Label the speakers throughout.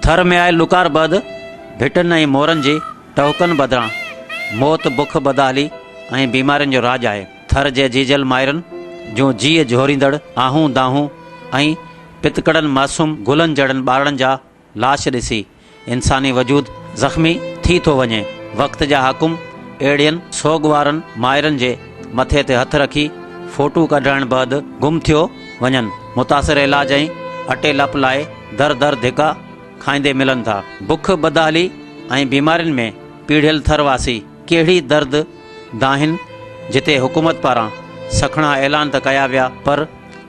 Speaker 1: थर में आयल लुकार बद भिटनि ऐं मोरनि जी टहुकनि बदिरां मौत बुख बदहाली ऐं बीमारियुनि जो राज आहे। थर जे जीजल माइरनि जूं जीअ झोरींदड़ आहूं दाहूं ऐं पितकड़नि मासूम गुलनि जड़नि ॿारनि जा लाश ॾिसी इंसानी वजूद ज़ख़्मी थी थो वञे। वक़्त जा हाकुम अहिड़ियुनि सोगवारनि माइरनि जे मथे ते हथ रखी फोटू कढण बैदि गुम थियो वञनि। मुतासिर इलाज ऐं अटे लप लाइ दर दर धिका खाईंदे मिलनि था। बुख बदहाली ऐं बीमारियुनि में पीढ़ियल थरवासी कहिड़ी दर्द दाहिनि जिते हुकूमत पारां सखणा ऐलान त कया विया, पर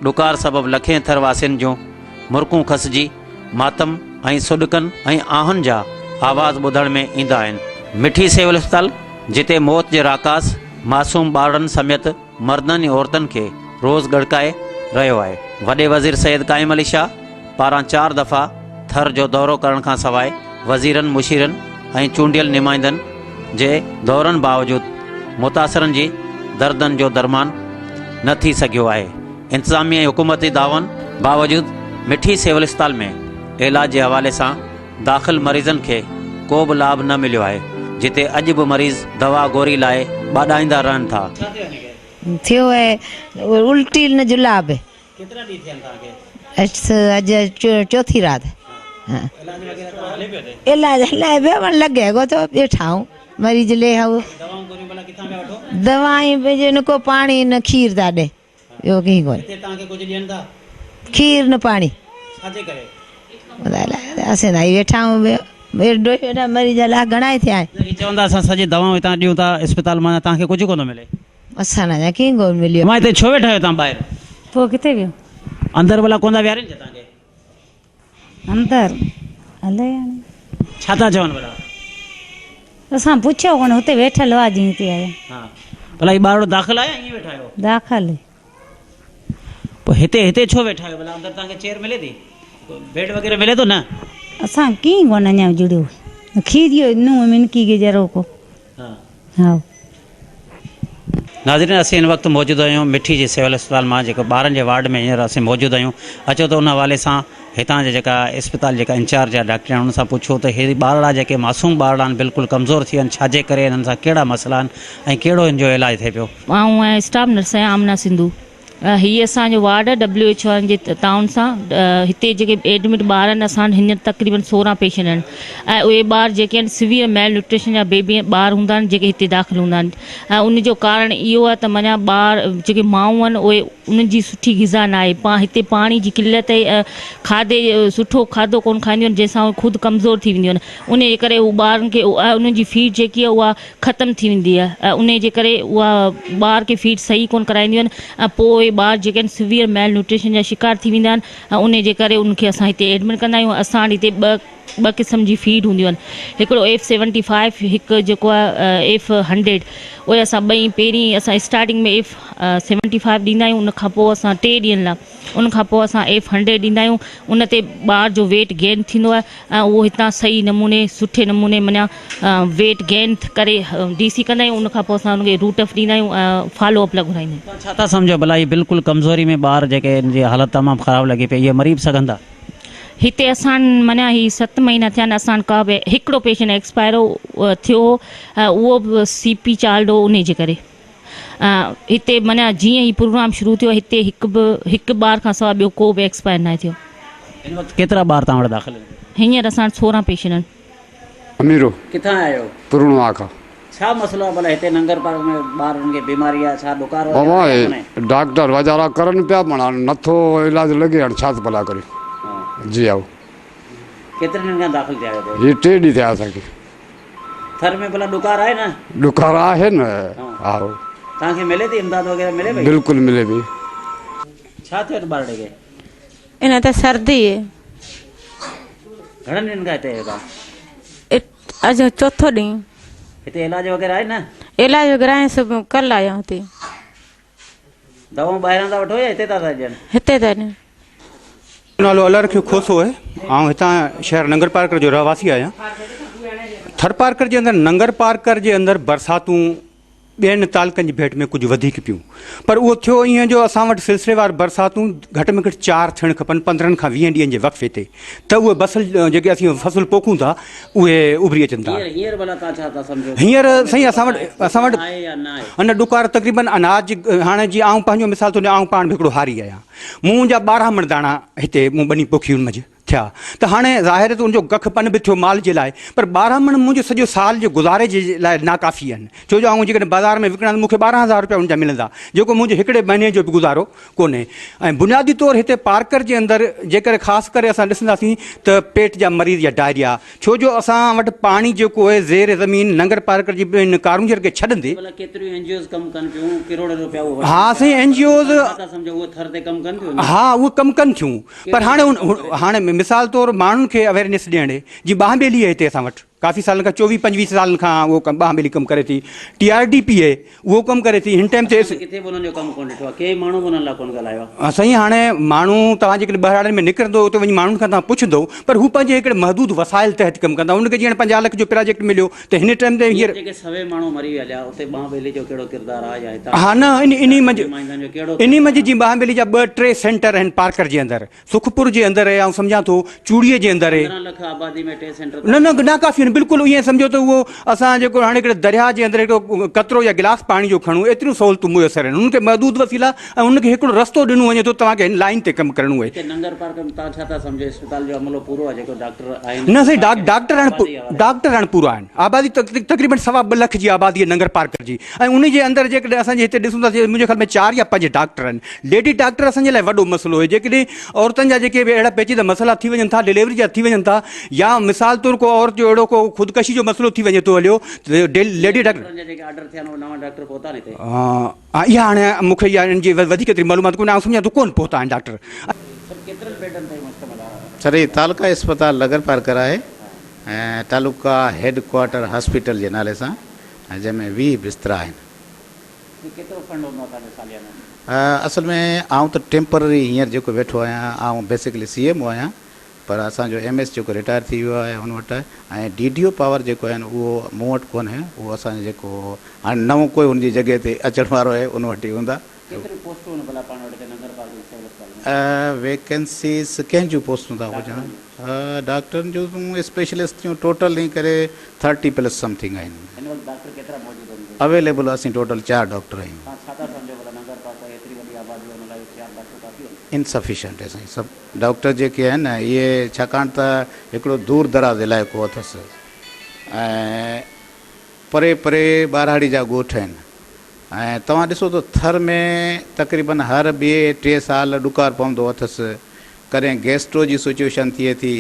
Speaker 1: ॾुकार सबबि लखें थरवासियुनि जूं मुर्कूं खसिजी मातम ऐं सुॾकनि ऐं आहुनि जा आवाज़ ॿुधण में ईंदा आहिनि। मिठी सिविल अस्पताल जिते मौत जे राकास मासूम ॿारनि समेत मर्दनि ऐं औरतुनि खे रोज़ गड़काए रहियो आहे। वॾे वज़ीर सैयद काइम अली शाह पारां 4 दफ़ा थर जो दौरो करण खां सवाइ वज़ीरनि मुशीरनि ऐं चूंडियल नुमाइंदनि जे दौरनि बावजूदि मुतासिरनि जी दर्दनि जो दरमान न थी सघियो आहे। इंतिज़ामी ऐं हुकूमती दावनि बावजूदि मिठी सिविल अस्पताल में इलाज जे हवाले सां दाख़िल मरीज़नि खे को बि लाभ न मिलियो आहे, जिते अॼु बि मरीज़ दवा गोरी लाइ ॿाॾाईंदा रहनि था।
Speaker 2: थियो आहे उल्टी न जुलाब।
Speaker 1: केतिरा ॾींहं थियनि तव्हांखे?
Speaker 2: अॼु चौथी राति। इलाज हलाए पियो पर लॻे को तो ॿेठा आहियूं मरीज ले आऊं। दवाई पंहिंजे न को पाणी न खीर था ॾे, ॿियो कहीं कोन्हे। खीर न पाणी असां वेठा आहियूं। हेॾा मरीज लाइ घणा ई थिया आहिनि।
Speaker 1: चवंदा असां सॼी दवाऊं हितां ॾियूं था अस्पताल मां, तव्हांखे कुझु कोन मिले?
Speaker 2: असां न कीअं कोन मिलियो।
Speaker 1: मां हिते छो वेठा आहियो तव्हां ॿाहिरि?
Speaker 3: पोइ किथे वियो?
Speaker 1: अंदरि भला कोन था विहारनि तव्हांखे?
Speaker 3: अंदरि हले हाणे
Speaker 1: छा था चवनि भला?
Speaker 3: असां पुछियो कोन, हुते वेठल हुआ जीअं हिते आया।
Speaker 1: हा भला ही ॿार दाख़िल आया ईअं वेठा आहियो?
Speaker 3: दाख़िल।
Speaker 1: पोइ हिते छो वेठा आहियो भला? अंदरि तव्हांखे चेयर मिले थी, बेड वग़ैरह मिले थो न?
Speaker 3: असां कीअं कोन अञा जुड़ियो खीरियो नूंहं मिनकी के जरो को। हा
Speaker 1: नाज़रीन, असीं हिन वक़्तु मौजूदु आहियूं मिठी जी सिविल अस्पताल मां, जेको ॿारनि जे वार्ड में हींअर असीं मौजूदु आहियूं। अचो त उन हवाले सां हितां जा जेका अस्पताल जेका इंचार्ज जा डॉक्टर आहिनि उन सां पुछो त हे ॿारड़ा जेके मासूम ॿारड़ा आहिनि बिल्कुलु कमज़ोर थी विया आहिनि, छाजे करे हिननि सां कहिड़ा मसइला आहिनि ऐं कहिड़ो हिन जो इलाजु थिए पियो।
Speaker 4: ऐं स्टाफ नर्स आहियां आमना सिंधु। हीअ असांजो वार्ड WHO जे ताउन सां हिते जेके एडमिट ॿार आहिनि, असां हींअर तक़रीबन 16 पेशेंट आहिनि ऐं उहे ॿार जेके आहिनि सिवियर मेल न्यूट्रिशन जा बेबी ॿार हूंदा आहिनि जेके हिते दाख़िल हूंदा आहिनि। ऐं उनजो कारण इहो आहे त माना ॿार जेके माऊं आहिनि उहे उन्हनि जी सुठी ग़िज़ा न आहे। हिते पाणी जी किल्लत ऐं खाधे सुठो खाधो कोन खाईंदियूं आहिनि, जंहिंसां उहे ख़ुदि कमज़ोर थी वेंदियूं आहिनि। उन जे करे उहे ॿारनि खे उन्हनि जी फीड जेकी आहे उहा ख़तमु थी वेंदी आहे ऐं उन जे करे उहा ॿार खे फीड सही कोन कराईंदियूं आहिनि ऐं पोइ ॿार जेके आहिनि सिवियर मेल न्यूट्रिशन जा शिकार थी वेंदा आहिनि ऐं उन जे करे उनखे असां हिते एडमिट कंदा आहियूं। असां वटि हिते ॿ क़िस्म जी फीड हूंदियूं आहिनि, हिकिड़ो F75, हिकु जेको आहे F100। उहे असां ॿई पहिरीं असां स्टार्टिंग में F75 ॾींदा आहियूं, उनखां पोइ असां 3 ॾींहंनि लाइ उनखां पोइ असां F100 ॾींदा आहियूं। उन ते ॿार जो वेट गेन थींदो आहे ऐं उहो हितां सही नमूने सुठे नमूने माना वेट गेन करे DC कंदा आहियूं। उनखां पोइ असां उनखे रूट ऑफ ॾींदा आहियूं ऐं फॉलोअप लाइ घुराईंदा आहियूं।
Speaker 1: छा था सम्झो भला ही बिल्कुलु कमज़ोरी में ॿार जेके हिन जी हालत तमामु ख़राबु लॻी पई, इहे मरी बि सघंदा?
Speaker 4: हिते असां माना ही 7 महीना थिया आहिनि, असां का बि हिकिड़ो पेशेंट एक्सपायरो थियो, उहो बि CP चाल्डो उन जे करे। हिते माना जीअं ही प्रोग्राम शुरू थियो हिते हिकु ॿार खां सवाइ ॿियो को बि एक्सपायर न थियो।
Speaker 1: हिन वक़्तु केतिरा ॿार तव्हां वटि दाख़िल आहिनि?
Speaker 4: हींअर असां 16 पेशेंट आहिनि।
Speaker 5: अमीरो
Speaker 1: किथां आहियो?
Speaker 5: पुरणवा खां।
Speaker 1: छा मसइलो आहे भला हिते नंगर पार्क में ॿारनि खे बीमारी आहे, छा ॾुकार
Speaker 5: बाबा डॉक्टर वीचारा करनि पिया पण नथो इलाज लॻे, हाणे छा भला करे। जी आओ।
Speaker 1: केतिरे ॾींहंनि खां दाख़िल थिया आहियो?
Speaker 5: ये 3 ॾींहं थिया असांखे।
Speaker 1: थर में भला ॾुकार आहे न?
Speaker 5: ॾुकार आहे न। आओ
Speaker 1: तव्हांखे मिले थी इमदाद वग़ैरह मिले पई?
Speaker 5: बिल्कुलु मिले पई।
Speaker 1: छा थियो ॿार खे?
Speaker 6: इन ते सर्दी है।
Speaker 1: घणनि ॾींहंनि खां हिते आहियो तव्हां?
Speaker 6: अॼु 4थो ॾींहुं।
Speaker 1: हिते इलाज वग़ैरह आहे न?
Speaker 6: इलाज वग़ैरह आहे, सब कल आया हुते।
Speaker 1: दवाऊं ॿाहिरां था वठो या हिते था ॾियनि?
Speaker 6: हिते था ॾियनि।
Speaker 7: नालो अलर खे खोसो है। ऐं हितां शहर नंगर पार्कर जो रहवासी आहियां। थर पार्कर जे अंदरि नंगर पार्कर जे अंदरि बरसातूं ॿियनि तालुकनि जी भेट में कुझु वधीक पियूं, पर उहो थियो ईअं जो असां वटि सिलसिलेवार बरसातूं घटि में घटि 4 थियणु खपनि 15 खां 20 ॾींहंनि जे वक़्फ़े ते, त उहे बसल जेके असीं फसल पोखूं था उहे उभरी अचनि था। हींअर साईं असां वटि अन ॾुकार तक़रीबन अनाज, हाणे जीअं आऊं पंहिंजो मिसाल थो ॾियां, आऊं पाण बि हिकिड़ो हारी आहियां, मुंहिंजा 12 मण दाणा हिते मूं ॿनी पोखी हुन मंझि थिया, त हाणे ज़ाहिर त उनजो गख पन बि थियो माल जे लाइ, पर 12 मण मुंहिंजो सॼो साल जे गुज़ारे जे लाइ नाकाफ़ी आहिनि, छो जो आऊं जेकॾहिं बाज़ारि में विकिणा त मूंखे 12,000 रुपया उनजा मिलंदा, जेको मुंहिंजे हिकिड़े महीने जो बि गुज़ारो कोन्हे। ऐं बुनियादी तौरु हिते पार्कर जे अंदरि जेकर ख़ासि करे असां ॾिसंदासीं त पेट जा मरीज़ या डायरिया, छो जो असां वटि पाणी जेको आहे ज़ेर ज़मीन नंगर पार्कर जी इन कारूंजर खे छॾंदे, हा साईं एनजीओज़, हा उहे कमु कनि थियूं, पर हाणे मिसाल तौरु माण्हुनि खे अवेयरनेस ॾियण जी ॿाहबेली आहे हिते असां वटि काफ़ी सालनि खां, 24-25 सालनि खां उहो ॿाहबेली कमु करे थी, TRDP आहे उहो कमु करे थी। हिन टाइम ते साईं हाणे माण्हू तव्हां जेकॾहिं ॿाहिरि में निकिरंदो उते वञी माण्हुनि खां तव्हां पुछंदो, पर हू पंहिंजे हिकिड़े महदूद वसाइल तहत कमु कंदा, उनखे जीअं 50 लख जो प्रोजेक्ट मिलियो त हिन टाइम ते हींअर हा न इन मंझि जीअं ॿाहबेली जा 2-3 सेंटर आहिनि पार्कर जे अंदरि, सुखपुर जे अंदरि आहे, ऐं सम्झां थो चूड़ीअ जे अंदरि आहे, न नाकाफ़ी आहिनि बिल्कुलु। ईअं सम्झो त उहो असां जेको हाणे हिकिड़े दरिया जे अंदरि हिकिड़ो कतिरो या गिलास पाणी जो खणूं, एतिरियूं सहूलियतूं मुयसरु आहिनि, उनखे महदूद वसीला ऐं उनखे हिकिड़ो रस्तो ॾिनो वञे थो, तव्हांखे हिन लाइन ते कमु करिणो आहे। न साईं डॉक्टर हाणे पूरा आहिनि, आबादी तक़रीबन 2.25 लख जी आबादी आहे नंगर पार्कर जी, ऐं उन जे अंदरि जेकॾहिं असांजे हिते ॾिसूं था मुंहिंजे ख़्याल में 4 या 5 डॉक्टर आहिनि। लेडी डॉक्टर असांजे लाइ वॾो मसइलो आहे, जेकॾहिं औरतुनि जा जेके बि अहिड़ा पेचीदा मसइला थी वञनि था, डिलीवरी जा थी वञनि था, या मिसाल तौरु को औरत जो अहिड़ो को ख़ुदकशी जो मसइलो थी वञे थो हलियो, लेडी डॉक्टर इहा हाणे मूंखे इहा हिन जी वधीक एतिरी मालूमात कोन्हे, आउं सम्झां थो कोन पहुता आहिनि डॉक्टर।
Speaker 8: सर ये तालुका अस्पताल नगर पार्कर आहे ऐं तालुका हेड क्वार्टर हॉस्पिटल जे नाले सां, जंहिंमें 20 बिस्तरा आहिनि। असल में आउं त टेम्पररी हींअर जेको वेठो आहियां, आउं बेसिकली CMO आहियां, पर असांजो MS जेको रिटायर थी वियो आहे हुन वटि आहे, ऐं DDO पावर जेको आहे उहो मूं वटि कोन्हे, उहो असांजो जेको हाणे नओं कोई हुनजी जॻह ते अचण वारो आहे उन वटि ई हूंदा। वैकेंसीज़ कंहिं जूं पोस्टूं था हुजनि, डॉक्टरनि जूं स्पेशलिस्ट जूं टोटल ई करे 30+ समथिंग आहिनि अवेलेबल। असीं टोटल 4 डॉक्टर आहियूं। इनसफिशेंट आहे साईं, सभु डॉक्टर जेके आहिनि इहे, छाकाणि त हिकिड़ो दूर दराज़ इलाइक़ो अथसि ऐं परे परे ॿारहाड़ी जा ॻोठ आहिनि, ऐं तव्हां ॾिसो त थर में तक़रीबन हर 2-3 साल ॾुकार पवंदो अथसि, कॾहिं गैस्ट्रो जी सिचुएशन थिए थी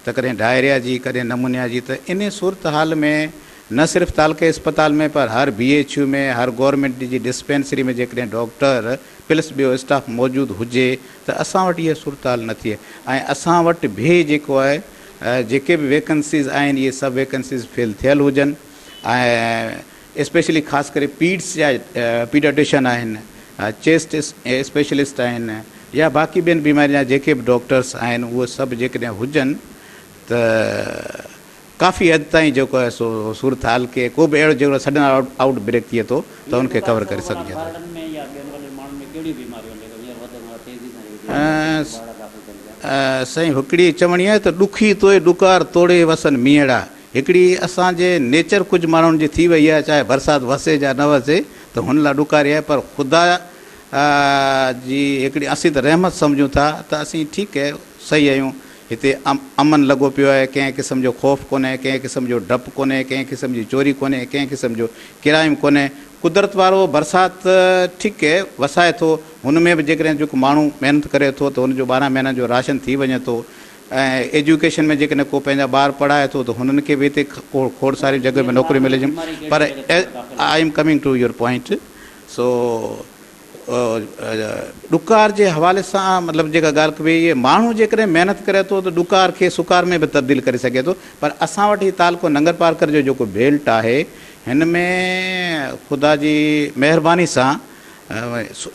Speaker 8: त कॾहिं डायरिया जी, कॾहिं नमूनिया जी, त इन सूरत हाल में न सिर्फ़ु तालुके अस्पताल में पर हर BHU में, हर गवर्नमेंट जी डिस्पेंसरी में जेकॾहिं डॉक्टर प्लस ॿियो स्टाफ मौजूदु हुजे त असां वटि इहा सूरत हाल न थिए। ऐं असां वटि बि जेको आहे जेके बि वैकेंसीज़ आहिनि इहे सभु वैकेंसीज़ फिल थियल हुजनि, ऐं स्पेशली ख़ासि करे पीड्स जा पीडियाट्रिशियन आहिनि, चेस्ट स्पेशलिस्ट आहिनि, या बाक़ी ॿियनि बीमारियुनि जा जेके बि डॉक्टर्स आहिनि उहे सभु जेकॾहिं हुजनि त काफ़ी हद ताईं जेको आहे सो सूरत हाल खे को बि अहिड़ो जेको सडन आउट ब्रेक थिए थो त उनखे कवर करे सघिजे थो। साईं हिकिड़ी चवणी आहे त ॾुखी तोए ॾुकार तोड़े वसनि मीअड़ा, हिकिड़ी असांजे नेचर कुझु माण्हुनि जी थी वई आहे, चाहे बरसाति वसे या न वसे त हुन लाइ ॾुकारी आहे, पर ख़ुदा जी हिकिड़ी असीं त रहमत सम्झूं था त असीं ठीकु आहे सही आहियूं। हिते अमन लॻो पियो आहे, कंहिं क़िस्म जो ख़ौफ़ कोन्हे, कंहिं क़िस्म जो डपु कोन्हे, कंहिं क़िस्म जी चोरी कोन्हे, कंहिं क़िस्म जो किराइम कोन्हे। कुदरत वारो बरसाति ठीकु आहे वसाए थो, हुन में बि जेकॾहिं जेको माण्हू महिनत करे थो त हुनजो 12 महीननि जो राशन थी वञे थो, ऐं एजुकेशन में जेकॾहिं को पंहिंजा ॿार पढ़ाए थो त हुननि खे बि हिते खोड़ सारी जॻह में नौकरी मिले थी। पर I am coming to your point, so ॾुकार जे हवाले सां मतिलबु जेका ॻाल्हि कबी इहे माण्हू जेकॾहिं महिनत करे थो त ॾुकार खे सुकार में बि तब्दील करे सघे थो। पर असां वटि हीउ तालुको नंगर पार्कर जो जेको बेल्ट आहे हिन में ख़ुदा जी महिरबानी सां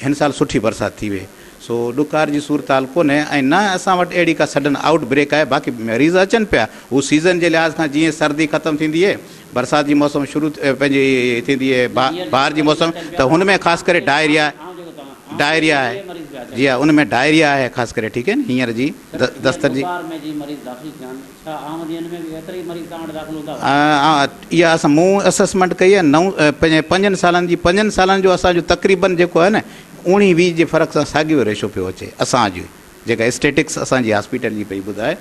Speaker 8: हिन साल सुठी बरसाति थी वई, सो ॾुकार जी सूरत हाल कोन्हे, ऐं न असां वटि अहिड़ी का सडन आउट ब्रेक आहे। बाक़ी मरीज़ अचनि पिया, हू सीज़न जे लिहाज़ खां जीअं सर्दी ख़तमु थींदी आहे बरसाति जी मौसम शुरू पंहिंजी थींदी आहे बहार जी मौसम, त हुन में ख़ासि करे डायरिया आहे, जी हा, उन में डायरिया आहे ख़ासि करे, ठीकु आहे न, हींअर जी दस्तर जी इहा असां मूं असेसमेंट कई आहे 5 सालनि जो असांजो तक़रीबन जेको आहे न 19-20 जे फ़र्क़ सां साॻियो रेशो पियो अचे असांजी जेका स्टेटिक्स असांजी हॉस्पिटल जी पई ॿुधाए।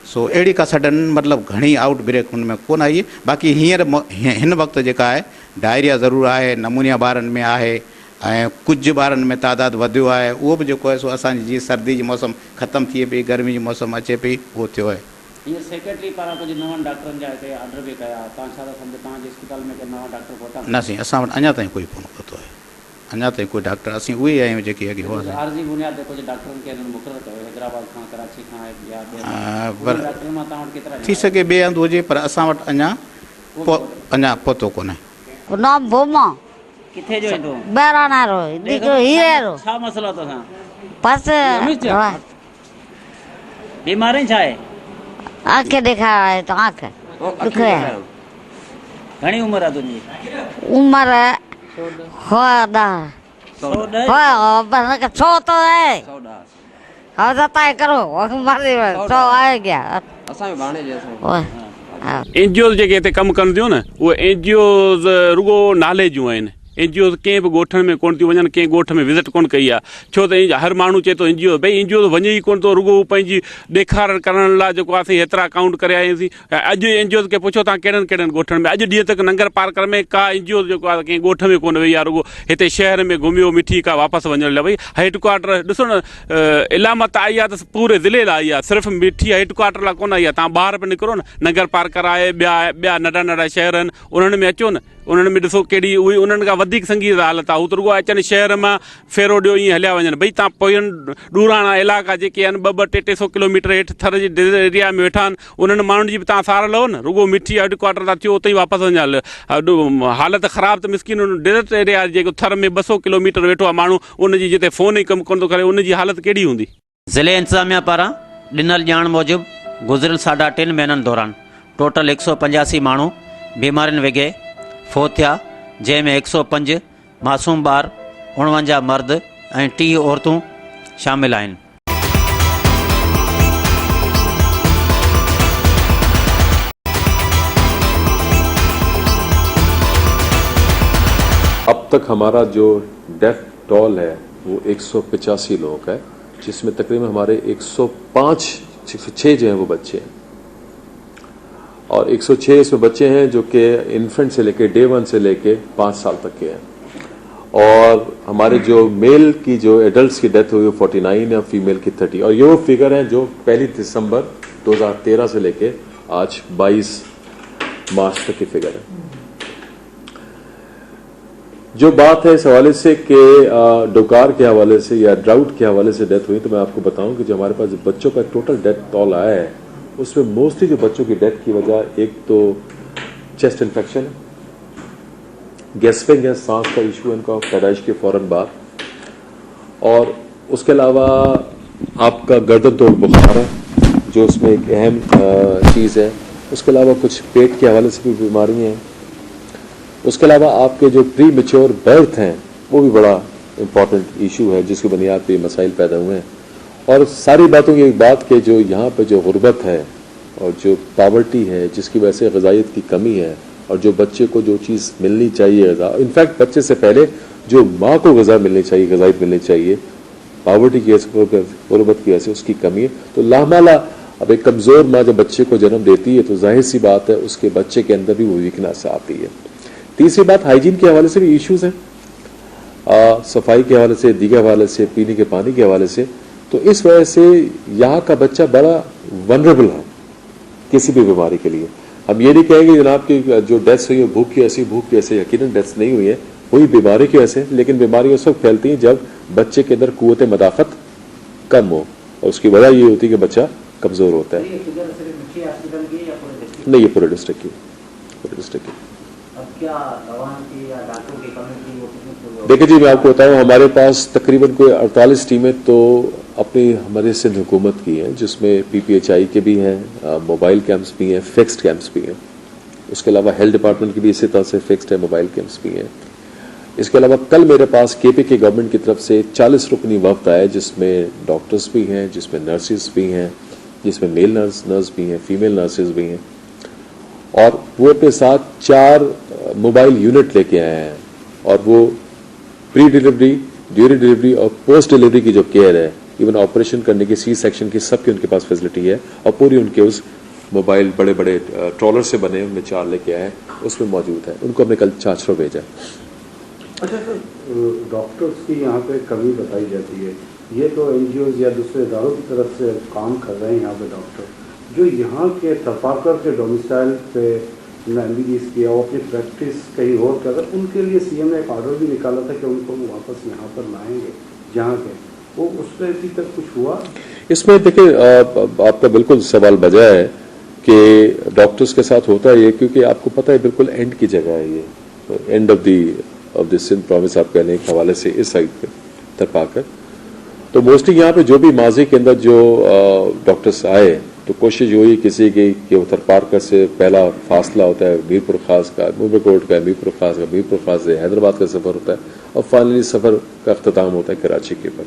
Speaker 8: सो अहिड़ी का सडन मतिलबु घणी आउट ब्रेक हुन में कोन आई, बाक़ी हींअर हिन वक़्तु जेका आहे डायरिया ज़रूरु आहे, नमूनिया ॿारनि में आहे ऐं कुझु ॿारनि में तादादु वधियो आहे, उहो बि जेको आहे सो असांजी जीअं सर्दी जी मौसम ख़तमु थिए पई, गर्मी जी मौसम अचे पई, उहो थियो आहे।
Speaker 1: हींअर सेक्रेटरी पारां कुझु नवनि डॉक्टरनि जा हिते ऑर्डर बि कया, तव्हां छा था सम्झो तव्हांजे अस्पताल में के नवां डॉक्टर पहुता?
Speaker 8: न साईं, असां वटि अञा ताईं कोई कोन पहुतो आहे, अञा ताईं कोई डॉक्टर, असीं उहे आहियूं जेके अॻे हुआ।
Speaker 1: आरज़ी बुनियाद ते कुझु डॉक्टरनि खे मुक़ररु कयो, हैदराबाद खां, कराची खां या डॉक्टरनि मां तव्हां वटि केतिरा?
Speaker 8: थी सघे ॿिए हंधि हुजे, पर असां वटि अञा पहुतो कोन्हे।
Speaker 2: नाम भूमा
Speaker 1: किथे जो ईंदो?
Speaker 2: बहिराणा रो दिको हीरे रो।
Speaker 1: छा मसलो अथव?
Speaker 2: बस
Speaker 1: बीमारी छा आहे?
Speaker 2: आंखें दिखाया है तो आंख दुख है।
Speaker 1: घणी उम्र आहे तुंहिंजी?
Speaker 2: उम्र बस सौ तो है, हाँ तय करो मर्जी सौ आए गया।
Speaker 9: एनजीओ जेके हिते कमु कनि थियूं न, उहे एनजीओ रुगो नाले जूं आहिनि। एनजीओ कंहिं बि ॻोठनि में कोन थियूं वञनि, कंहिं ॻोठ में विज़िट कोन कई आहे, छो त हर माण्हू चए थो एनजीओ, भई एनजीओ त वञे ई कोन थो, रुगो पंहिंजी ॾेखार करण लाइ जेको आहे असीं हेतिरा काउंट करे आयासीं। अॼु एनजीओ खे पुछो तव्हां कहिड़नि कहिड़नि ॻोठनि में, अॼु ॾींहं तक नंगर पार्कर में का एनजीओ जेको आहे कंहिं ॻोठ में कोन वई आहे, रुगो हिते शहर में घुमियो मिठी का वापसि वञण लाइ। भई हेडक्वार्टर ॾिसो न, इलामत आई आहे त पूरे ज़िले लाइ आई आहे, सिर्फ़ु मिठी हेडक्वार्टर लाइ कोन आई आहे। तव्हां ॿाहिरि बि निकिरो न, नगर पार्कर आहे, ॿिया नंढा नंढा शहर आहिनि, उन्हनि में अचो न, उन्हनि में ॾिसो कहिड़ी उहे उन्हनि खां वधीक संगीत हालत आहे। हू त रुगो अचनि शहर मां फेरो ॾियो ईअं हलिया वञनि। भई तव्हां पोयनि ॾूराणा इलाइक़ा जेके आहिनि 200-200 किलोमीटर हेठि थर जी एरिया में वेठा आहिनि, उन्हनि माण्हुनि जी बि तव्हां सार लहो न, रुगो मिठी हेडक्वार्टर था थियो उते ई वापसि वञा। हालत ख़राबु त मिसकिन डेजर्ट एरिया जेको थर में 200 किलोमीटर वेठो आहे माण्हू, उनजी जिते फ़ोन ई कमु कोन थो करे, उनजी हालत कहिड़ी हूंदी?
Speaker 1: ज़िले इंतज़ामिया पारां ॾिनल ॼाण मूजिबि गुज़िरियल 3.5 महीननि दौरान टोटल 185 माण्हू बीमारियुनि वेगे फ़ौत थिया, जंहिंमें 105 मासूम ॿार, 49 मर्द ऐं 30 औरतूं शामिल आहिनि।
Speaker 10: अब तक हमारा जो डेथ टोल है वो 185 लोगों का है, जिसमें तकरीबन हमारे 106 जो हैं वो बच्चे हैं, और 106 इसमें बच्चे हैं जो कि इन्फेंट से लेके डे 1 से लेके 5 साल तक के हैं। और हमारे जो मेल की जो एडल्ट्स की डेथ हुई 49 है, फीमेल की 30। और ये वो फिगर हैं जो 1 दिसंबर 2013 से लेके आज 22 मार्च तक की फिगर है। जो बात है इस हवाले से कि डोकार के हवाले से या ड्राउट के हवाले से डेथ हुई, तो मैं आपको बताऊं कि जो हमारे पास बच्चों का टोटल डेथ टोल आया है, उसमें मोस्टली जो बच्चों की डेथ की वजह एक तो चेस्ट इन्फेक्शन, गैस्पिंग है, सांस का इशू है इनका पैदाइश के फौरन बाद, और उसके अलावा आपका गर्दन तोड़ बुखार है जो उसमें एक अहम चीज़ है। उसके अलावा कुछ पेट के हवाले से भी बीमारियाँ हैं। उसके अलावा आपके जो प्री मेच्योर बर्थ हैं वो भी बड़ा इम्पॉर्टेंट इशू है, जिसकी बुनियाद पे मसाइल पैदा हुए हैं। और सारी बातों की एक बात कि जो यहाँ पे जो गुर्बत है और जो पावर्टी है, जिसकी वजह से ग़िज़ाइयत की कमी है, और जो बच्चे को जो चीज़ मिलनी चाहिए ग़िज़ा, इनफैक्ट बच्चे से पहले जो माँ को ग़िज़ा मिलनी चाहिए, ग़िज़ाइयत मिलनी चाहिए, पावर्टी की गुर्बत की वजह से उसकी कमी है। तो लामाला अब एक कमज़ोर माँ जब बच्चे को जन्म देती है तो जाहिर सी बात है उसके बच्चे के अंदर भी वो वीकनेस आती है। तीसरी बात, हाइजीन के हवाले से भी इश्यूज़ हैं, सफाई के हवाले से, दीगर हवाले से, पीने के पानी के हवाले से। तो इस वजह से यहाँ का बच्चा बड़ा वनरेबल है किसी भी बीमारी के लिए। हम ये नहीं कहेंगे जनाब कि जो डेथ्स हुई है भूख की ऐसी यकीनन डेथ्स नहीं हुई है, हुई बीमारी की वजह से, लेकिन बीमारी उस वक्त फैलती है जब बच्चे के अंदर कुव्वत मदाफ़त कम हो, और उसकी वजह ये होती है कि बच्चा कमज़ोर होता है। नहीं, ये पूरे डिस्ट्रिक्ट की। देखिए जी, मैं आपको बताऊं, हमारे पास तकरीबन कोई 48 टीमें तो अपनी हमारे सिंध हुकूमत की हैं, जिसमें PPHI के भी हैं, मोबाइल कैंप्स भी हैं, फिक्स्ड कैंप्स भी हैं। اس کے علاوہ ہیلتھ ڈپارٹمنٹ کی بھی اسی طرح سے فکسڈ ہے, موبائل کیمپس بھی ہیں. اس کے علاوہ کل میرے پاس کے پی کے گورنمنٹ کی طرف سے 40 رکنی وفد آئے, جس میں ڈاکٹرز بھی ہیں, جس میں نرسز بھی ہیں, جس میں میل نرس بھی ہیں, فیمیل نرسز بھی ہیں, اور وہ اپنے ساتھ 4 موبائل یونٹ لے کے آئے ہیں. اور وہ پری ڈیلیوری, ڈیوری ڈیلیوری اور پوسٹ ڈیلیوری کی جو کیئر ہے, ایون آپریشن کرنے کی, سی سیکشن کی, سب کی ان کے پاس فیسلٹی ہے. اور پوری ان کے اس موبائل بڑے بڑے ٹرالر سے بنے, ان میں 4 لے کے آئے, اس میں موجود ہے. ان کو ہم نے کل چاچڑو بھیجا.
Speaker 11: اچھا سر, ڈاکٹرز کی یہاں پہ کمی بتائی جاتی ہے. یہ تو این جی اوز یا دوسرے اداروں کی طرف سے کام کر رہے ہیں یہاں پہ ڈاکٹر, جو یہاں کے تھرپارکر کے ڈومیسائل پہ ایم بی بی ایس کیا, وہ اپنی پریکٹس کہیں اور کر رہے, ان کے لیے سی ایم نے ایک آرڈر بھی نکالا تھا کہ ان کو واپس یہاں پر لائیں گے جہاں کے, وہ اس پہ ابھی تک کچھ ہوا؟
Speaker 10: اس میں دیکھیں, آپ کا بالکل سوال بجا ہے کہ ڈاکٹرز کے ساتھ ہوتا ہے یہ, کیونکہ آپ کو پتہ ہے بالکل اینڈ کی جگہ ہے, یہ end of the Sindh province آپ کہنے کے حوالے سے اس سائڈ پہ تھرپارکر. تو موسٹلی یہاں پہ جو بھی ماضی کے اندر جو ڈاکٹرز آئے, تو کوشش یہ ہوئی کسی کی کہ وہ تھرپارکر سے پہلا فاصلہ ہوتا ہے میرپور خاص کا, موبرکوٹ کا میرپور خاص کا, میرپور خاص سے حیدرآباد کا سفر ہوتا ہے, اور فائنلی سفر کا اختتام ہوتا ہے کراچی کے پر.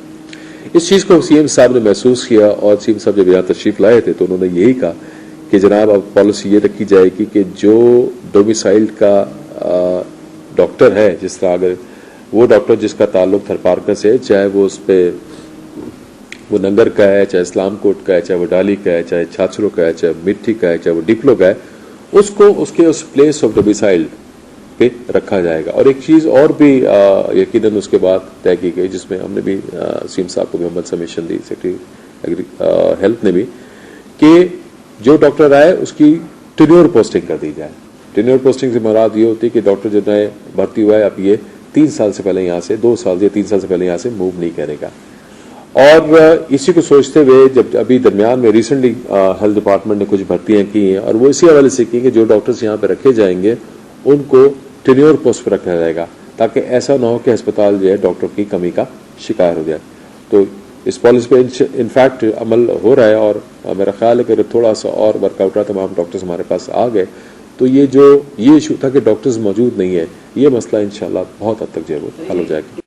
Speaker 10: اس چیز کو سی ایم صاحب نے محسوس کیا, اور سی ایم صاحب جب یہاں تشریف لائے تھے تو انہوں نے یہی کہا کہ جناب اب پالیسی یہ رکھی جائے گی کہ جو ڈومیسائلڈ کا ڈاکٹر ہے, جس طرح اگر وہ ڈاکٹر جس کا تعلق تھرپارکر سے, چاہے وہ اس پہ وہ ننگر کا ہے, چاہے اسلام کوٹ کا ہے, چاہے وہ ڈالی کا ہے, چاہے چھاچرو کا ہے, چاہے مٹھی کا ہے, چاہے وہ ڈپلو کا ہے, اس کو اس کے اس پلیس آف ڈومیسائل پہ رکھا جائے گا. اور ایک چیز اور بھی یقیناً اس کے بعد طے کی گئی, جس میں ہم نے بھی سی ایم صاحب کو بھی عمل سبمیشن دی, سیکرٹری ہیلتھ نے بھی, کہ جو ڈاکٹر آئے اس کی ٹینیور پوسٹنگ کر دی جائے. ٹینیور پوسٹنگ سے مراد یہ ہوتی ہے کہ ڈاکٹر جو نئے بھرتی ہوا ہے, اب یہ 3 سال سے پہلے یہاں سے, 2 سال یا 3 سال سے پہلے یہاں سے موو نہیں کرے گا. اور اسی کو سوچتے ہوئے جب ابھی درمیان میں ریسنٹلی ہیلتھ ڈپارٹمنٹ نے کچھ بھرتیاں کی ہیں, اور وہ اسی حوالے سے کی کہ جو ڈاکٹرز یہاں پہ رکھے جائیں گے ان کو ٹینیور پوسٹ پہ رکھا جائے گا, تاکہ ایسا نہ ہو کہ ہسپتال جو ہے ڈاکٹر کی کمی کا شکار ہو جائے. تو اس پالیسی پہ انفیکٹ عمل ہو رہا ہے, اور میرا خیال ہے کہ اگر تھوڑا سا اور ورک آؤٹ رہا, تمام ڈاکٹرز ہمارے پاس آ گئے, تو یہ ایشو تھا کہ ڈاکٹرز موجود نہیں ہے, یہ مسئلہ انشاءاللہ بہت حد تک جو ہے وہ حل ہو جائے گا.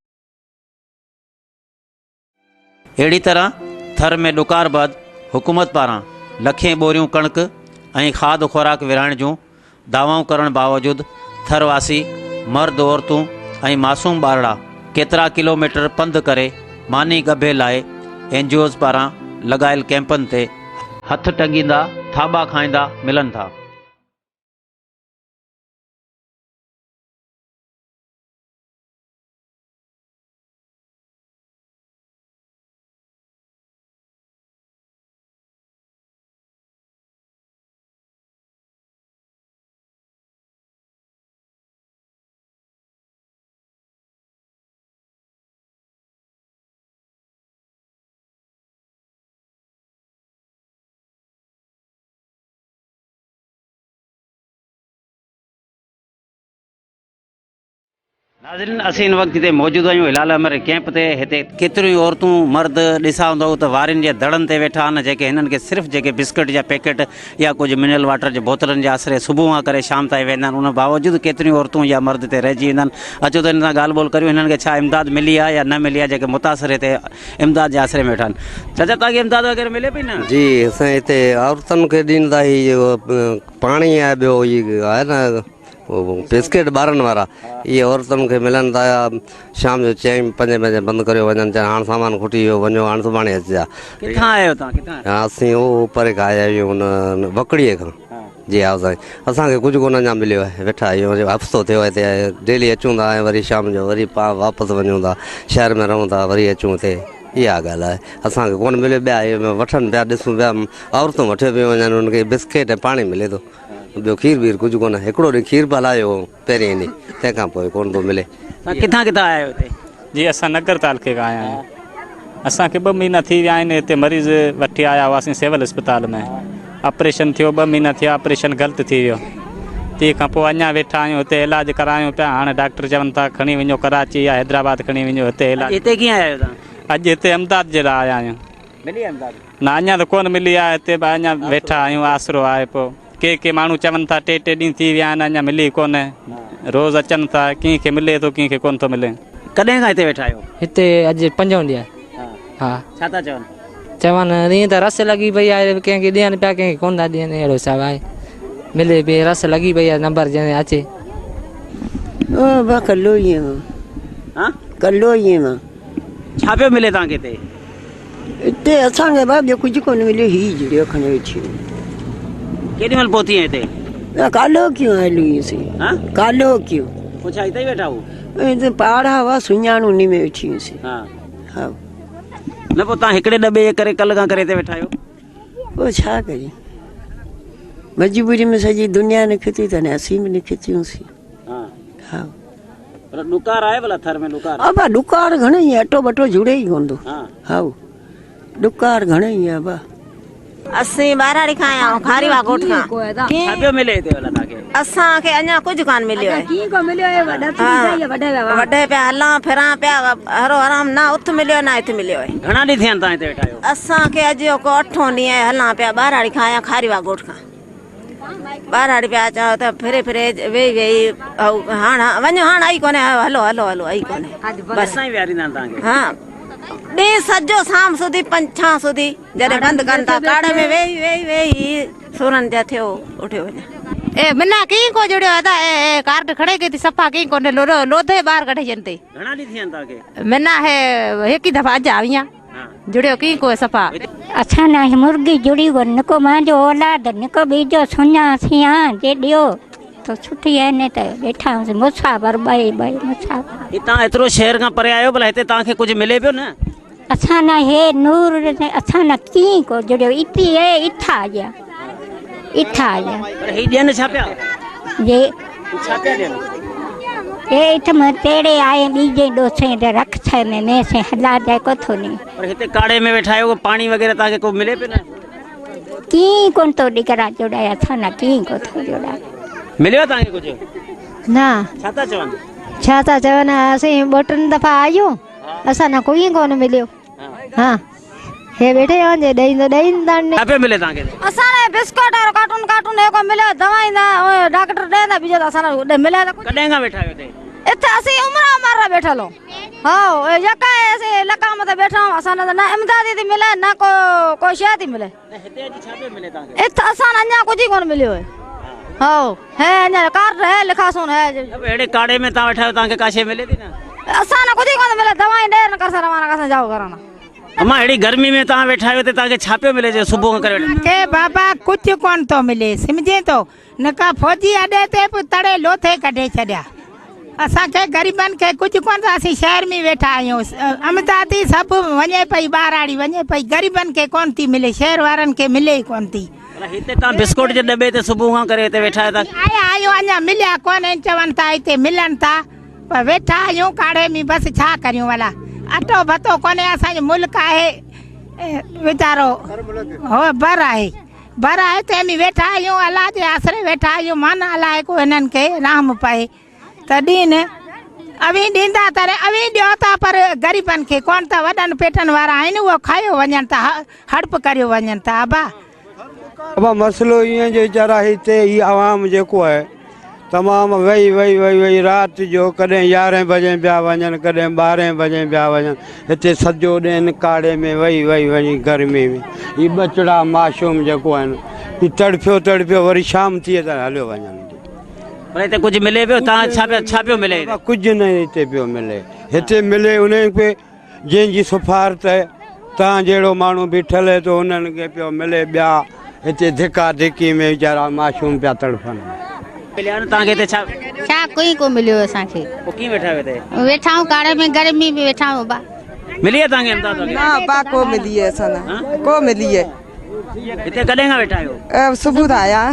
Speaker 1: अहिड़ी तरह थर में ॾुकार बाद हुकूमत पारां लखें बोरियूं कणिक ऐं खाद खुराक विराइण जूं दावाऊं करण बावजूदि थरवासी मर्द औरतूं ऐं मासूम ॿारड़ा केतिरा किलोमीटर पंधु करे मानी गभे लाइ NGOs पारां लॻायल कैंपनि ते हथ टंगींदा, थाॿा खाईंदा मिलनि था. नाज़रीन, असीं इन वक़्तु हिते मौजूदु आहियूं हिलाल अमर कैंप ते. हिते केतिरियूं औरतूं मर्द ॾिसां हूंदव त वारियुनि जे दड़नि ते वेठा आहिनि, जेके हिननि खे सिर्फ़ु जेके बिस्किट जा पैकेट या कुझु मिनरल वाटर जे बोतलनि जे आसिरे सुबुह खां करे शाम ताईं वेंदा आहिनि. उन बावजूदि केतिरियूं औरतूं या मर्द हिते रहिजी वेंदा आहिनि. अचो त हिन सां ॻाल्हि ॿोल करियूं, हिननि खे छा इमदाद मिली आहे या न मिली आहे, जेके मुतासिर हिते इमदाद जे आसिरे में वेठा आहिनि. चाचा, तव्हांखे इमदाद वग़ैरह मिले पई न?
Speaker 12: जी, असां हिते औरतुनि खे ॾींदा पाणी आहे, ॿियो इहो आहे न बिस्किट ॿारनि वारा, इहे औरतुनि खे मिलनि था. शाम जो 4-5 बजे बंदि करे वञनि, चाहे हाणे सामान खुटी वियो, वञो हाणे सुभाणे अचिजा.
Speaker 1: किथां आहियो तव्हां? किथां?
Speaker 12: असीं उहो परे खां आया आहियूं, हुन वकड़ीअ खां. जी हा साईं, असांखे कुझु कोन अञा मिलियो आहे, वेठा आहियूं, हफ़्तो थियो आहे हिते. डेली अचूं था ऐं वरी शाम जो वरी वापसि वञूं था, शहर में रहूं था, वरी अचूं हिते. इहा ॻाल्हि आहे, असांखे कोन मिलियो. ॿिया वठनि पिया, ॾिसूं पिया, औरतूं वठी पियूं वञनि, उनखे बिस्किट ऐं पाणी मिले थो, ॿियो खीर वीर कुझु कोन. हिकिड़ो ॾींहुं खीर पिया लायो पहिरीं ॾींहुं, तंहिंखां पोइ कोन थो मिले.
Speaker 1: किथां किथां आया आहियो हिते?
Speaker 13: जी, असां नगर तालुके खां आया आहियूं. असांखे 2 महीना थी विया आहिनि. हिते मरीज़ वठी आया हुआसीं सिविल अस्पताल में, ऑपरेशन थियो, 2 महीना थिया, ऑपरेशन ग़लति थी वियो. तंहिंखां पोइ अञा वेठा आहियूं, हिते इलाजु करायूं पिया. हाणे डॉक्टर चवनि था खणी वञो कराची या हैदराबाद खणी वञो हिते इलाजु.
Speaker 1: हिते कीअं आया आहियो तव्हां?
Speaker 13: अॼु हिते अहमदाबाद जे लाइ आया आहियूं.
Speaker 1: मिली अहमदाबाद?
Speaker 13: न, अञा त कोन मिली आहे. हिते अञा वेठा आहियूं, आसरो आहे. पोइ के माण्हू चवनि था 2 ॾींहं थी विया आहिनि अञा मिली कोन्हे रोज़ अचनि था कंहिंखे मिले थो कंहिंखे कोन थो मिले।
Speaker 1: कॾहिं खां हिते वेठा आहियो?
Speaker 14: हिते अॼु 5 ॾींहं। हा
Speaker 1: छा था चवनि?
Speaker 14: चवनि ईअं त रस लॻी पई आहे कंहिंखे ॾियनि पिया कंहिंखे कोन था ॾियनि अहिड़ो सभु आहे मिले पई रस लॻी पई आहे नंबर जॾहिं अचे।
Speaker 15: कल्लो ई कल्लो ई
Speaker 1: छा पियो मिले तव्हांखे हिते?
Speaker 15: हिते असांखे ॿियो कुझु कोन मिलियो हीअ जहिड़ो खणी वेठी
Speaker 1: केॾी महिल पहुती आहे हिते?
Speaker 15: कालो क्यों हलूं सी कालो क्यों
Speaker 1: पोइ छा हिते ई वेठा हो?
Speaker 15: हिते पहाड़ा हुआ सुञाण उन में वेठी हुईसीं।
Speaker 1: हा
Speaker 15: हा
Speaker 1: न पोइ तव्हां हिकिड़े दॿे जे करे कल्ह खां करे हिते वेठा आहियो?
Speaker 15: पोइ छा करियूं मजबूरी में सॼी दुनिया ने खिची त असीं बि न खिचियूंसीं। हा
Speaker 1: पर ॾुकार आहे भला थर में ॾुकार?
Speaker 15: हा बा ॾुकार घणेई अटो बटो जुड़े ई कोन थो। हा ॾुकार घणेई आहे बा।
Speaker 6: असीं ॿाराड़ी खां आया आहियूं खारीवा ॻोठ खां।
Speaker 1: छा पियो मिले हिते भला तव्हांखे?
Speaker 6: असांखे अञा कुझु कान मिलियो आहे। वॾे पिया हलां फिरां पिया हरो आराम ना उथ मिलियो ना हिते मिलियो आहे।
Speaker 1: घणा ॾींहं थिया तव्हां हिते वेठा आहियो?
Speaker 6: असांखे अॼु को 8 ॾींहं हलां पिया ॿाराड़ी खां आया खारीवा ॻोठ खां ॿाराड़ी पिया अचां त फिरे फिरे वेही वेही हाणे वञो हाणे आई कोन्हे हलो हलो हलो आई कोन्हे
Speaker 1: बस ई विहारींदा तव्हांखे?
Speaker 6: हा ॾींहुं सॼो शाम सुधी 5-6 सुधी जॾहिं बंदि कनि था काड़े में वेही वेही वेही सुरनि जा थियो उठियो वञे।
Speaker 16: ए मना कहीं को जुड़ियो है ए कार्ड खड़े के सफा कहीं को लोधे बाहर कढे जनते
Speaker 1: घणा ॾींहं थिया तव्हांखे?
Speaker 16: मना है एक ही दफा अज आविया जुड़ियो कहीं को सफा
Speaker 3: अच्छा ना मुर्गी जुड़ी को नको मांजो औलाद नको बीजो सुञा थिया जे दियो तो छुट्टी है ने त बैठा मुसाफिर बाई बाई मुसाफिर।
Speaker 1: हितां एतिरो शहर खां परे आयो भला हिते तव्हांखे कुझु मिले पियो न?
Speaker 3: अच्छा ना हे नूर अच्छा ना की को जुड़ियो इती है इठा जा
Speaker 1: पर ही ॾियनि छा पिया?
Speaker 3: जे
Speaker 1: छा पिया ॾियनि?
Speaker 3: ए इठ में तेड़े आए बीजे डोसे दे रख छे में से हला जाए को थोनी।
Speaker 1: पर हिते काड़े में वेठा आहियो पानी वग़ैरह तव्हांखे को मिले पियो न?
Speaker 3: की कोन तो दिकरा जोड़ाया था ना की को थो जोड़ा
Speaker 1: मिलियो तव्हांखे कुझु?
Speaker 3: ना
Speaker 1: छा था चवनि?
Speaker 3: छा था चवनि असीं 2-3 दफ़ा आहियूं असां ना कोई कोन मिलियो। हाँ हे बैठे आहियूं जे ॾईंदा
Speaker 1: छा पियो मिले तव्हांखे?
Speaker 2: असांखे बिस्कुट और कार्टून को मिलियो दवाई ना डॉक्टर ॾेंदा बीजो असांखे मिलियो त
Speaker 1: कॾहिं खां वेठा आहियो हिते?
Speaker 2: इथे असीं उमरा बैठल हो। हाँ यका ऐसे लका मत बैठा हूं असां ना इमदादी थी मिले ना को शय थी मिले।
Speaker 1: हिते अॼु छा पियो मिले तव्हांखे?
Speaker 2: इथे असां अञा कुछ ही कोन मिलियो है। हाँ है अञा कार्ड है लिखासुन है
Speaker 1: अहिड़े काड़े में तव्हां वेठा आहियो तव्हांखे का शइ मिले थी न?
Speaker 2: असां कुछ ही कोन मिले दवाई ॾे न कर रवाना कसां जाओ कराना।
Speaker 1: अम्मा अहिड़ी गर्मी में तव्हां वेठा आहियो त तव्हांखे छा पियो मिले जो सुबुह खां करे वेठा?
Speaker 16: के बाबा कुछ कोन तो मिले समझे तो नका फौजी अडे ते तड़े लोथे कढे छड़िया असांखे गरीबन के कुछ कोन असीं शहर में वेठा आहियूं अमदादी सब वञे पई ॿाराड़ी वञे पई गरीबन के कोन थी मिले शहर वारन के मिले ही कोन थी।
Speaker 1: हिते तव्हां बिस्कुट जे दॿे ते सुबुह खां करे हिते वेठा आहियो?
Speaker 16: आहियूं अञा मिलिया कोन चवनि था हिते मिलनि था पर वेठा आहियूं काड़े में बस छा करियूं भला अटो भतो कोन्हे असांजो मुल्क आहे वीचारो हो बर आहे तंहिंमें वेठा आहियूं अलाह जे आसरे वेठा आहियूं माना अलाए को हिननि खे राम पए त ॾीन अवी ॾींदा त अवी ॾियो था पर ग़रीबनि खे कोन था वॾनि पेटनि वारा आहिनि उहो खायो वञनि था हड़प करियो वञनि था
Speaker 17: अब मसलो ईअं जो वीचारा हिते ही आवाम जेको आहे तमामु वेही राति जो कॾहिं 11 बजे पिया वञनि कॾहिं 12 बजे पिया वञनि हिते सॼो ॾींहुं काड़े में वेही वञी गर्मी में ही ॿचड़ा मासूम जेको आहिनि ही तड़फियो वरी शाम थिए त हलियो वञनि।
Speaker 1: पर हिते कुझु मिले पियो? तव्हां छा पियो मिले?
Speaker 17: कुझु न हिते पियो मिले। हिते मिले उन पे जंहिंजी सिफारत तव्हां जहिड़ो माण्हू बीठल है तो उन्हनि खे पियो मिले ॿिया हिते धिका धिकी में वीचारा मासूम पिया तड़फनि।
Speaker 1: तव्हांखे हिते
Speaker 16: छा कोई को मिलियो असांखे?
Speaker 1: पोइ कीअं वेठा आहियो हिते?
Speaker 16: वेठा आहियूं काड़े में गर्मी में वेठा आहियूं बा
Speaker 1: मिली आहे तव्हांखे अहमदाबाद?
Speaker 18: ना बा को मिली है असां को मिली है।
Speaker 1: हिते कॾहिं खां वेठा आहियो?
Speaker 18: सुबुह था आया।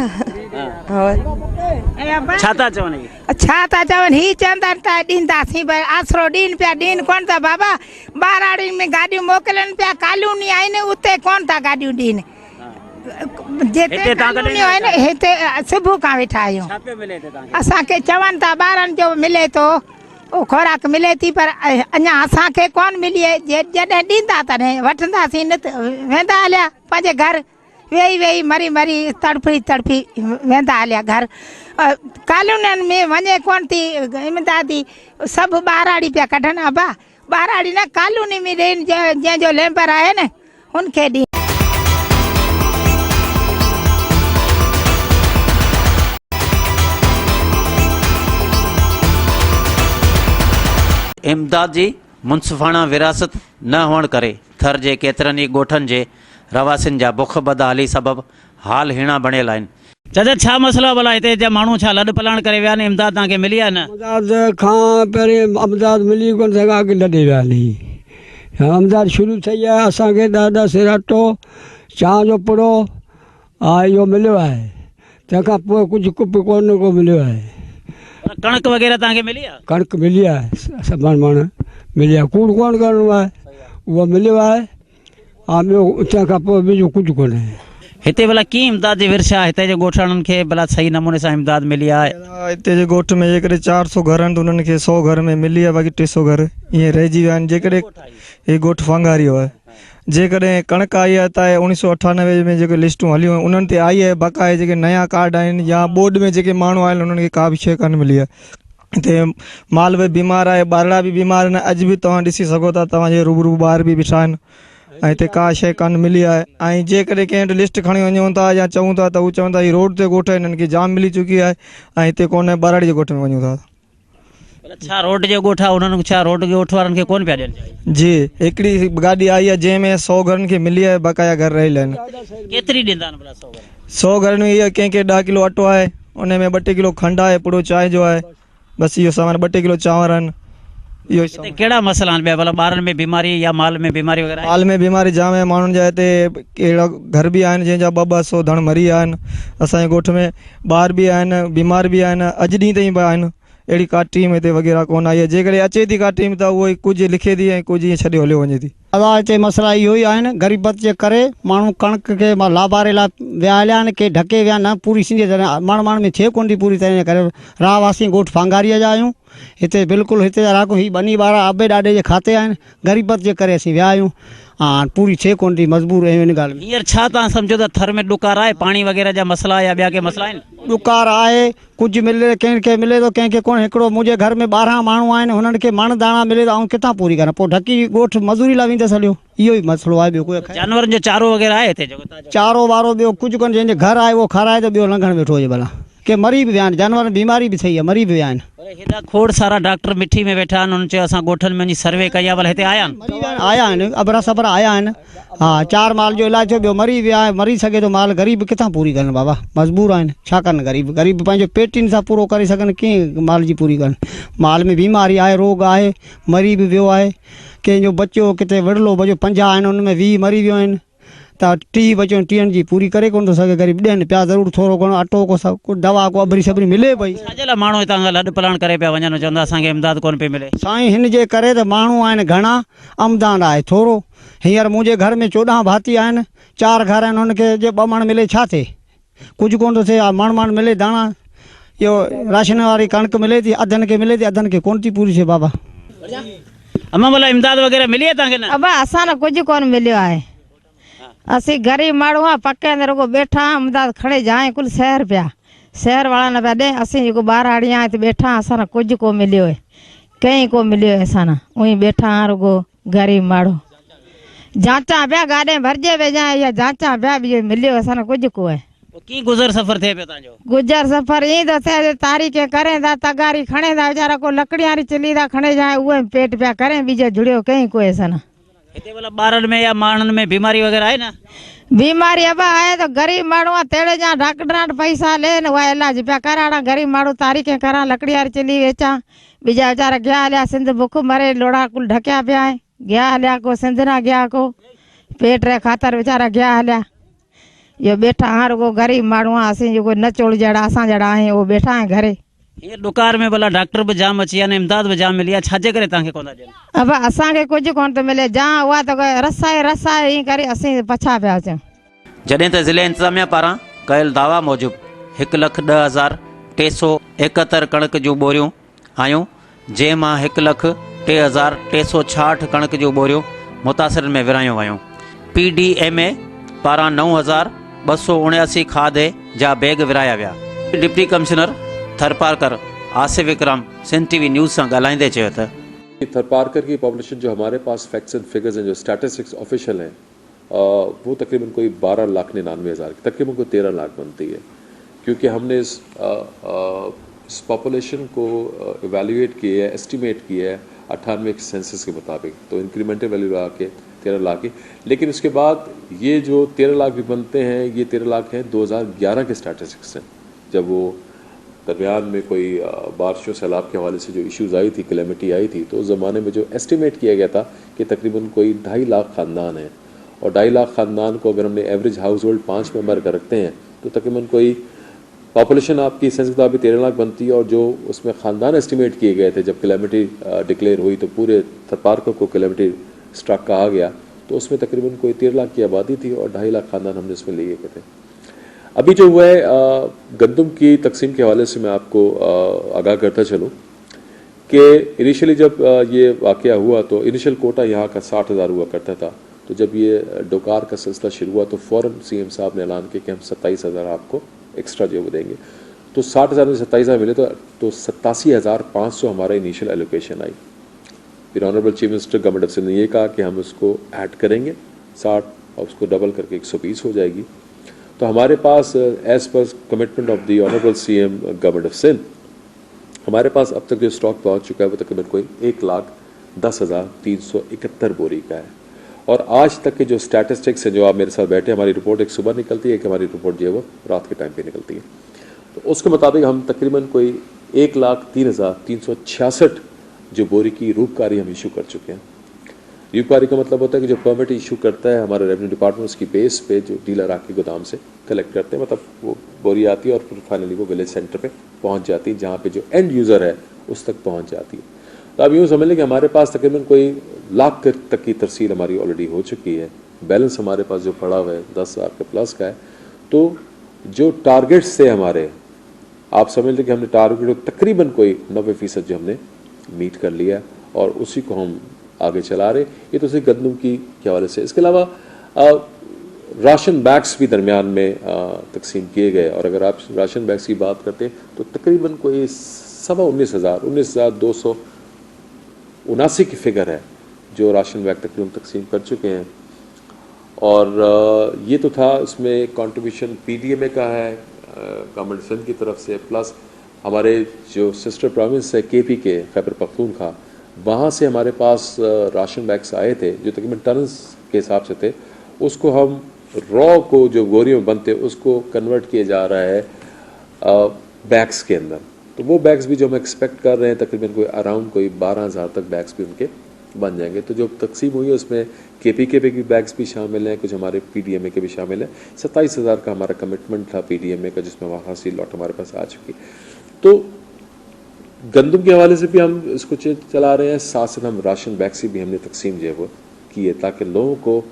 Speaker 1: छा था चवनि?
Speaker 16: छा था चवनि ही चवंदा त ॾींदासीं पर आसरो ॾीन पिया ॾीन कोन था बाबा ॿाराड़ी में गाॾियूं मोकिलनि पिया कॉलोनी आहिनि उते कोन था गाॾियूं ॾीन जिते कॉलोनियूं आहिनि हिते सुबुह खां वेठा आहियूं। असांखे चवनि था ॿारनि जो मिले थो खोराक मिले थी पर अञा असांखे कोन मिली जॾहिं ॾींदा तॾहिं वठंदासीं न त वेंदा हलिया पंहिंजे घर वेही वेही मरी मरी तड़फी तड़फी वेंदा हलिया घर कॉलोनियुनि में वञे कोन थी इमदादी सभु ॿाराड़ी पिया कढनि अबा ॿाराड़ी न कॉलोनी में ॾेन जंहिंजो लेबर आहे न हुनखे ॾी
Speaker 1: इमदाद जी मुनसिफ़ाणा विरासत न हुअण करे थर जे केतिरनि ई ॻोठनि जे रवासियुनि जा बुख बदहाली सबबि हाल हीणा बणियल आहिनि। चाचा छा मसलो भला हिते जा माण्हू छा लॾ पलाण करे विया आहिनि इमदाद तव्हांखे मिली आहे न?
Speaker 17: अमदाद खां पहिरें अमदाद मिली कोन सघा अॻु लॾे विया हली अमदाद शुरू थी आहे असांखे ॾाढा सिराटो चांहि जो पुड़ो हा इहो मिलियो आहे तंहिंखां पोइ कुझु कोन को मिलियो आहे।
Speaker 1: कणक वग़ैरह तव्हांखे मिली आहे?
Speaker 17: कणक मिली आहे सभु माण्हू मिली आहे कूड़ कोन करिणो आहे उहो मिलियो आहे हा ॿियो तंहिंखां पोइ ॿियो कुझु कोन्हे।
Speaker 1: हिते भला कीअं इमदाद जी विरसा हिते जे ॻोठाणनि खे भला सही नमूने सां इमदाद मिली आहे?
Speaker 19: हिते जे ॻोठ में जेकॾहिं 400 घर आहिनि त उन्हनि खे 100 घर में मिली आहे बाक़ी 300 घर ईअं रहिजी विया आहिनि। जेकॾहिं हीउ ॻोठु फांगारियो आहे जेकॾहिं कणक आई आहे त 1998 में जेके लिस्टूं हलियूं आहिनि उन्हनि ते आई आहे बकाए जेके नया कार्ड आहिनि या बोर्ड में जेके माण्हू आहिनि उन्हनि खे का बि शइ कान मिली आहे। हिते माल बि बीमार आहे ॿारड़ा बि बीमार आहिनि अॼु बि तव्हां ॾिसी सघो था तव्हांजे रूबरू ॿार बि ॿिठा आहिनि ऐं हिते का शइ कान मिली आहे। ऐं जेकॾहिं कंहिं वटि लिस्ट खणी वञूं था या चऊं था त हू चवनि था हीअ रोड ते ॻोठ हिननि खे जाम मिली चुकी आहे ऐं हिते कोन्हे ॿाराड़ी जे ॻोठ में वञूं था।
Speaker 1: छा रोड जो ॻोठ आहे उन्हनि छा रोड जे ॻोठ वारनि खे कोन पिया ॾियनि?
Speaker 19: जी हिकिड़ी गाॾी आई आहे जंहिंमें 100 घरनि खे मिली आहे बकाया घर रहियल आहिनि।
Speaker 1: केतिरी ॾींदा आहिनि भला 100 घर?
Speaker 19: 100 घरनि में इहा कंहिंखे 10 किलो अटो आहे उन में 2 किलो खंडु आहे पुड़ो चांहि जो आहे बसि इहो सामान 2 किलो चांवर आहिनि इहो ई।
Speaker 1: कहिड़ा मसइला आहिनि ॿिया भला ॿारनि में बीमारी या माल में बीमारी वग़ैरह?
Speaker 19: माल में बीमारी जाम आहे माण्हुनि जा हिते अहिड़ा घर बि आहिनि जंहिंजा 200 धण मरी विया आहिनि। असांजे ॻोठ में ॿार बि आहिनि बीमार बि आहिनि अॼु ॾींहं ताईं बि आहिनि। अहिड़ी का टीम हिते वग़ैरह कोन आई आहे जेकॾहिं अचे थी का टीम त उहो कुझु लिखे थी ऐं कुझु ईअं छॾे हलियो वञे थी।
Speaker 20: दादा हिते मसइला इहो ई आहिनि ग़रीबत जे करे माण्हू कणक खे लाभारे लाइ विया हलिया आहिनि के ढके विया न पूरी सिंधी तरह माण्हू में थिए कोन थी पूरी तरह करे राहवासी ॻोठ फांगारीअ जा आहियूं हिते बिल्कुलु हिते जा राखो ही बनी ॿार आबे ॾाॾे जे खाते आहिनि ग़रीबत जे करे असीं विया आहियूं हा पूरी थिए कोन थी मजबूर आहियूं इन ॻाल्हि में।
Speaker 1: हींअर छा तव्हां सम्झो त थर में ॾुकार आहे पाणी वग़ैरह जा मसइला या ॿिया के मसइला आहिनि?
Speaker 20: ॾुकार आहे कुझु मिले कंहिंखे मिले थो कंहिंखे कोन। हिकिड़ो मुंहिंजे घर में 12 माण्हू आहिनि हुननि खे मण दाणा मिले थो ऐं किथां पूरी कनि पोइ ढकी ॻोठ मज़ूरी लाइ वेंदसि हलियो इहो ई मसइलो आहे। ॿियो कोई
Speaker 1: जानवरनि जो चारो वग़ैरह आहे हिते जेको
Speaker 20: चारो वारो ॿियो कुझु कोन जंहिंजे घर आहे उहो खाराए त ॿियो लंघण वेठो हुजे भला के मरी बि विया आहिनि जानवर बीमारी बि थी आहे मरी बि विया आहिनि।
Speaker 1: हेॾा खोड़ सारा डॉक्टर मिठी में वेठा आहिनि उन्हनि चयो असां ॻोठनि में वञी सर्वे कई आहे भला हिते आया
Speaker 20: आहिनि अबरा सबरा आया आहिनि हा 4 माल जो इलाज थियो ॿियो मरी विया मरी सघे थो माल ग़रीब किथां पूरी कनि बाबा मजबूर आहिनि छा कनि ग़रीब पंहिंजो पेटियुनि सां पूरो करे सघनि कीअं माल जी पूरी कनि। माल में बीमारी आहे रोग आहे मरी बि वियो आहे कंहिंजो बचियो किथे विड़लो बचियो 50 आहिनि उन में 20 मरी वियो आहिनि त 30 बचियो 30 जी पूरी करे कोन थो सघे ग़रीब ॾियनि पिया ज़रूरु थोरो घणो अटो को सभु दवा को अबरी सबरी मिले पई।
Speaker 1: छाजे लाइ माण्हू हितां खां लॾ पलाण करे पिया वञनि चवंदा असांखे इमदाद कोन पई मिले?
Speaker 20: साईं हिन जे करे त माण्हू आहिनि घणा आमदान आहे थोरो। हींअर मुंहिंजे घर में 14 भाती आहिनि 4 घर आहिनि हुनखे जे 2 मण मिले छा थिए कुझु कोन थो थिए मण मिले दाणा इहो राशन वारी कणक मिले थी अधनि खे मिले थी अधनि खे कोन थी पूरी थिए बाबा।
Speaker 1: अम्मा भला इमदाद वग़ैरह मिली आहे तव्हांखे न?
Speaker 16: अबा असां न कुझु कोन मिलियो आहे असीं गरीब माण्हू आहे पके अंदरि रुगो वेठा इमदाद खणे जाए कुल शहर पिया शहर वारा न पिया ॾे असीं जेको ॿाराड़ी आहे हिते वेठा असां न कुझु को मिलियो आहे कंहिं को मिलियो आहे असां न उअई वेठा रुगो गरीब माण्हू जांचा पिया गाॾे भरिजे वेझा इहा जांचा पिया ॿियो मिलियो असां न कुझु को आहे।
Speaker 1: कीअं गुज़र सफ़र थिए पियो तव्हांजो?
Speaker 16: गुज़र सफ़र ईअं थो थिए तारीख़ करें था तगारी खणे था वीचारा को लकड़ी वारी चिली था खणे जाए उहे पेट पिया करें ॿिजो जुड़ियो कहीं कोई असां न।
Speaker 1: हिते भला ॿारनि में या माण्हुनि में बीमारी वग़ैरह आहे न?
Speaker 16: बीमारी अब आहे तो गरीब माण्हू आहे तेड़े जा डॉक्टर वटि पैसा लेन उहा इलाज पिया कराइणा गरीब माण्हू तारीख़ करा लकड़ी वारी चिली वेचा ॿिजा वीचारा गया हलिया सिंध बुख मरे लोड़ा कुल ढकिया पिया आहे गया हलिया को सिंध ना गया को पेट रे ख़ातिर वीचारा गया हलिया इहो वेठा हाणे रुगो गरीब माण्हू आहे असीं जेको नचोड़ जहिड़ा असां जहिड़ा आहियूं उहो वेठा आहियूं घरे।
Speaker 1: हीअं ॾुकार में भला डॉक्टर बि जाम अची विया आहिनि इमदाद बि जाम मिली आहे छाजे करे तव्हांखे कोन था ॾियनि?
Speaker 16: अब असांखे कुझु कोन थो मिले जा उहा त रसा ईअं करे असीं पछा पिया अचूं।
Speaker 1: जॾहिं त ज़िले इंतिज़ामिया पारां कयल दावा मूजिबि 1,10,371 कणक जूं ॿोरियूं आयूं जंहिं मां 1,03,366 कणक जूं ॿोरियूं मुतासिरनि में विरायूं वयूं। PDMA पारां 9,000 279 खाधे जा बैग विराया विया। Deputy commissioner Tharparkar Asif Vikram Sindh TV news सां ॻाल्हाईंदे चयो त
Speaker 10: थरपारकर की पॉपुलेशन जो हमारे पास फैक्ट्स एंड फिगर्स हैं, जो स्टैटिस्टिक्स ऑफिशियल हैं, वो तकरीबन कोई 12,99,000 की तकरीबन कोई 13 लाख बनती है, क्योंकि हमने इस पॉपुलेशन को इवेल्युएट किया है, एस्टिमेट किया है 98 के सेंसस के मुताबिक, तो इंक्रीमेंटल वैल्यू लगा के 13 लाख की। लेकिन उसके बाद ये जो 13 लाख भी बनते हैं, ये 13 लाख हैं 2011 के स्टैटिस्टिक्स हैं, जब वो दरमियान में कोई बारिशों सैलाब के हवाले से जो इश्यूज़ आई थी, कैलेमिटी आई थी, तो उस ज़माने में जो एस्टिमेट किया गया था कि तकरीबन कोई 2.5 लाख ख़ानदान हैं, और 2.5 लाख ख़ानदान को अगर हमने एवरेज हाउस होल्ड 5 मेंबर का रखते हैं तो तकरीबन कोई पॉपुलेशन आपकी सेंस के मुताबिक 13 लाख बनती है। और जो उसमें ख़ानदान एस्टिमेट किए गए थे, जब कैलेमिटी डिक्लेयर हुई तो पूरे थरपारकर को कैलेमिटी स्ट्रक कहा गया, तो उसमें तकरीबन कोई 13 लाख की आबादी थी और 2.5 लाख ख़ानदान हमने उसमें लिए गए थे। अभी जो हुआ है गंदम की तकसीम के हवाले से मैं आपको आगाह करता चलूँ कि इनिशियली जब ये वाक़या हुआ तो इनिशियल कोटा यहाँ का 60,000 हुआ करता था। तो जब ये डोकार का सिलसिला शुरू हुआ तो फ़ौरन CM साहब ने ऐलान किया कि हम 27,000 आपको एक्स्ट्रा जो देंगे। तो 60,000 में 27,000 मिले तो 87,500 हमारा इनिशियल एलोकेशन आई। फिर honourable chief minister government of Sindh ने ये कहा कि हम उसको ऐड करेंगे 60 और उसको डबल करके 120 हो जाएगी। तो हमारे पास as per commitment of the honourable CM government of Sindh हमारे पास अब तक जो स्टॉक पहुंच चुका है वो तकरीबन कोई 1,10,371 बोरी का है। और आज तक के जो स्टैटिस्टिक्स हैं, जो आप मेरे साथ बैठे, हमारी रिपोर्ट एक सुबह निकलती है, कि हमारी रिपोर्ट जो है वो रात के टाइम पे निकलती है, तो उसके मुताबिक हम तकरीबन कोई 1,03,366 जो बोरी की रूपकारी हम इशू कर चुके हैं। रूपकारी का मतलब होता है कि जो परमिट इशू करता है हमारा रेवेन्यू डिपार्टमेंट, उसकी बेस पे जो डीलर आके गोदाम से कलेक्ट करते हैं, मतलब वो बोरी आती है और फिर फाइनली वो विलेज सेंटर पे पहुंच जाती है, जहाँ पे जो एंड यूज़र है उस तक पहुंच जाती है। तो आप यूँ समझ लें कि हमारे पास तकरीबन कोई लाख तक की तरसील हमारी ऑलरेडी हो चुकी है। बैलेंस हमारे पास जो पड़ा हुआ है 10,000 के प्लस का है। तो जो टारगेट्स थे हमारे, आप समझ लें कि हमने टारगेट तकरीबन कोई 90% जो हमने मीट कर लिया और उसी को हम आगे चला रहे। ये तो सिर्फ गंदम की के हवाले से। इसके अलावा राशन बैग्स भी दरमियान में तकसीम किए गए, और अगर आप राशन बैग्स की बात करते हैं तो तकरीबन कोई 19,279 की फिगर है जो राशन बैग तकरीबन तकसीम कर चुके हैं। और ये तो था, उसमें कंट्रीब्यूशन PDMA का है गवर्नमेंट सिंध की तरफ से, प्लस हमारे जो सिस्टर प्रोविंस है KPK खैबर पख्तूनख्वा, वहाँ से हमारे पास राशन बैग्स आए थे जो तकरीबन टन्स के हिसाब से थे। उसको हम रॉ को जो बोरियों में बनते उसको कन्वर्ट किया जा रहा है बैग्स के अंदर। तो वो बैग्स भी जो हम एक्सपेक्ट कर रहे हैं तकरीबन कोई अराउंड कोई 12,000 तक बैग्स भी उनके बन जाएंगे। तो जो तकसीम हुई है उसमें KPK के बैग्स भी शामिल हैं, कुछ हमारे PDMA के भी शामिल हैं। 27,000 का हमारा कमिटमेंट था PDMA का, जिसमें वहाँ खासी लॉट हमारे पास आ चुकी। तो गंदम के हवाले से भी हम इसको चला रहे हैं, साथ साथ हम राशन बैग्स भी हमने तकसीम जो है वो की है, ताकि लोगों को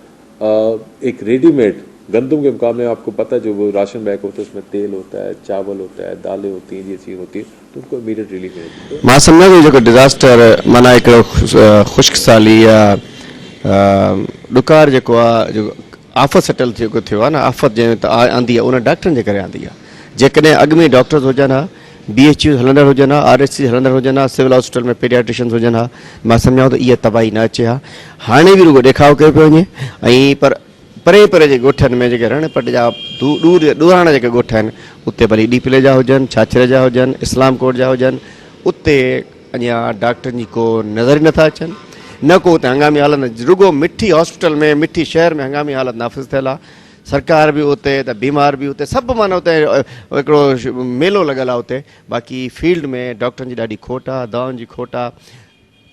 Speaker 10: एक रेडीमेड गंदम के मुकाबले में, आपको पता है जो वो राशन बैग होता है उसमें तेल होता है, चावल होता है, दालें होती हैं, ये चीज़ होती है, तो उनको इमीडिएट रिलीफ मिलती है।
Speaker 21: मां सम्झा थो जेको डिज़ास्टर माना हिकिड़ो ख़ुश्क साली या ॾुकार जेको आहे, जो आफ़त सेटल जेको थियो आहे न, आफ़त जंहिं आंदी आहे उन डॉक्टरनि जे करे आंदी आहे। जेकॾहिं अॻु में डॉक्टर्स हुजनि हा, BHU हलंदड़ हुजनि हा, RHC हलंदड़ हुजनि हा, सिविल हॉस्पिटल में पीडियाट्रिशियन्स हुजनि हा, मां सम्झां थो इहा तबाही न अचे हा। हाणे बि रुगो ॾेखाव कयो पियो वञे, ऐं पर परे परे जे ॻोठनि में जेके रणपट जा ॾूराणा जेके ॻोठ आहिनि उते भली डीपले जा हुजनि, छाछरे जा हुजनि, इस्लाम कोट जा हुजनि, उते अञा डॉक्टरनि जी को नज़र ई नथा अचनि, न को उते हंगामी हालत, रुगो मिठी हॉस्पिटल में, मिठी शहर में हंगामी हालत नाफ़िज़ थियल आहे। सरकार भी उते त बीमार भी उते, सभु माना उते हिकिड़ो मेलो लॻल आहे उते। बाक़ी फील्ड में डॉक्टरनि जी ॾाढी खोट आहे, दवाउनि जी खोट आहे,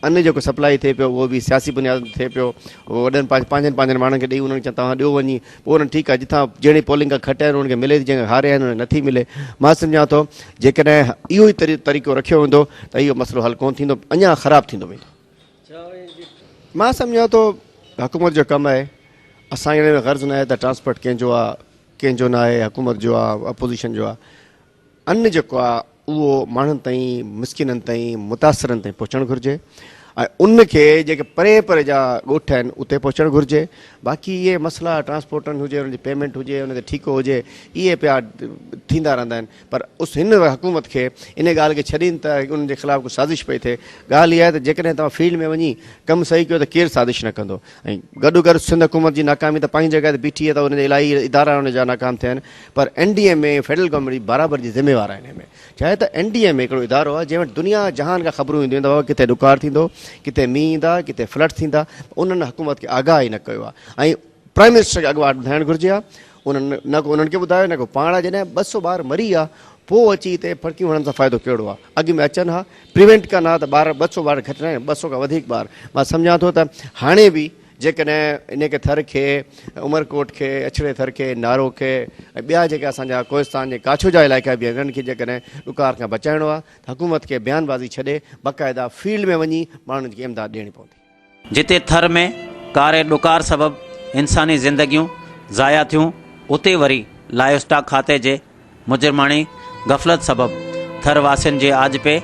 Speaker 21: अन्न जेको सप्लाई थिए पियो उहो बि सियासी बुनियाद ते थिए पियो। वॾनि पंहिंजनि माण्हुनि खे ॾेई उन्हनि खे तव्हां ॾियो वञी, पोइ उन्हनि ठीकु आहे जिथां जहिड़ी पोलिंग खां खटिया आहिनि उन्हनि खे मिले थी, जंहिंखे हारे आहिनि उन्हनि नथी मिले। मां सम्झां थो जेकॾहिं इहो ई तरीक़ो रखियो वेंदो त इहो मसइलो हल कोन थींदो, अञा ख़राबु थींदो वेंदो। मां सम्झां थो हुकूमत जो कमु आहे, असांखे हिन में गर्ज़ न आहे त ट्रांसपोर्ट कंहिंजो आहे कंहिंजो न आहे, हुकूमत जो आहे अपोज़िशन जो आहे। अन्न जेको आहे उहो माण्हुनि ताईं, मिसकिननि ताईं, मुतासिरनि ताईं पहुचणु घुरिजे, ऐं उनखे जेके परे परे जा ॻोठ आहिनि उते पहुचणु घुरिजे। बाक़ी इहे मसइला ट्रांसपोर्टनि हुजे उनजी पेमेंट हुजे उन ते ठीको हुजे इहे पिया थींदा रहंदा आहिनि पर उस हिन हुकूमत खे इन ॻाल्हि खे छॾीनि त उन्हनि जे ख़िलाफ़ु कुझु साज़िश पई थिए। ॻाल्हि इहा आहे त जेकॾहिं तव्हां फील्ड में वञी कमु सही कयो त केरु साज़िश न कंदो ऐं गॾो गॾु सिंध हुकूमत जी नाकामी त पंहिंजी जॻह ते बीठी आहे त उन इलाही इदारा उन जा नाकाम थिया आहिनि पर NDA में फेडरल गवर्नमेंट बराबरि जी ज़िम्मेवार आहे हिन में। छा आहे त NDA में हिकिड़ो इदारो आहे जंहिं वटि दुनिया जहान खां ख़बरूं ईंदियूं आहिनि त किथे ॾुकार थींदो किथे मींहुं ईंदा किथे फ्लड थींदा उन्हनि हुकूमत खे आगाह ई न कयो आहे ऐं प्राइम मिनिस्टर खे अॻुवाट ॿुधाइणु घुरिजे आहे उन्हनि न को उन्हनि खे ॿुधायो न को पाण जॾहिं 200 ॿार मरी आहे पोइ अची हिते फड़कियूं हणण सां फ़ाइदो कहिड़ो आहे। अॻु में अचनि हा प्रिवेंट कनि हा त 200 ॿार घटि न आहिनि 200 खां वधीक ॿार। मां सम्झां थो त हाणे बि जेकॾहिं इन खे थर खे उमरकोट खे अछड़े थर खे नारो खे ऐं ॿिया जेके असांजा कोहिस्तान जे काछो जा इलाइक़ा बि आहिनि उन्हनि खे जेकॾहिं ॾुकार खां बचाइणो आहे त हुकूमत खे बयानबाज़ी छॾे बाक़ाइदा फील्ड में वञी माण्हुनि खे इमदाद ॾियणी पवंदी।
Speaker 1: जिते थर में कारे ॾुकार सबबु इंसानी ज़िंदगियूं ज़ाया थियूं उते वरी लाइव स्टॉक खाते जे मुजरमाणी गफ़लत सबबु थर वासियुनि जे आजपे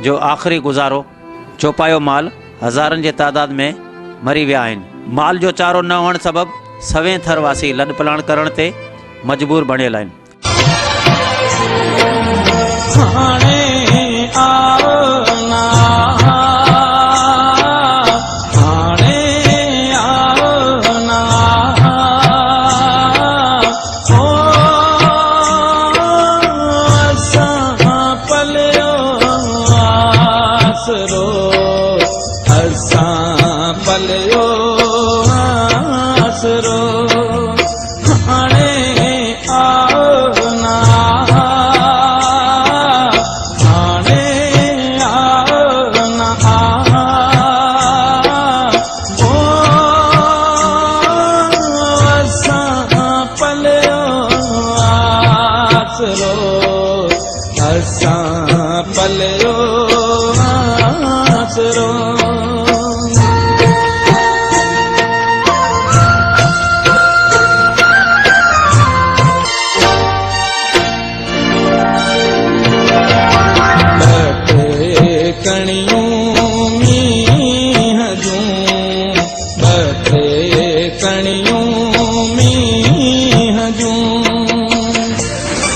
Speaker 1: जो आख़िरी गुज़ारो चौपायो माल हज़ारनि जे तादाद में मरी विया आहिनि। माल जो चारो न हुअण सबबु सवें थर वासी लॾ पलाण करण ते मजबूर बणियल आहिनि।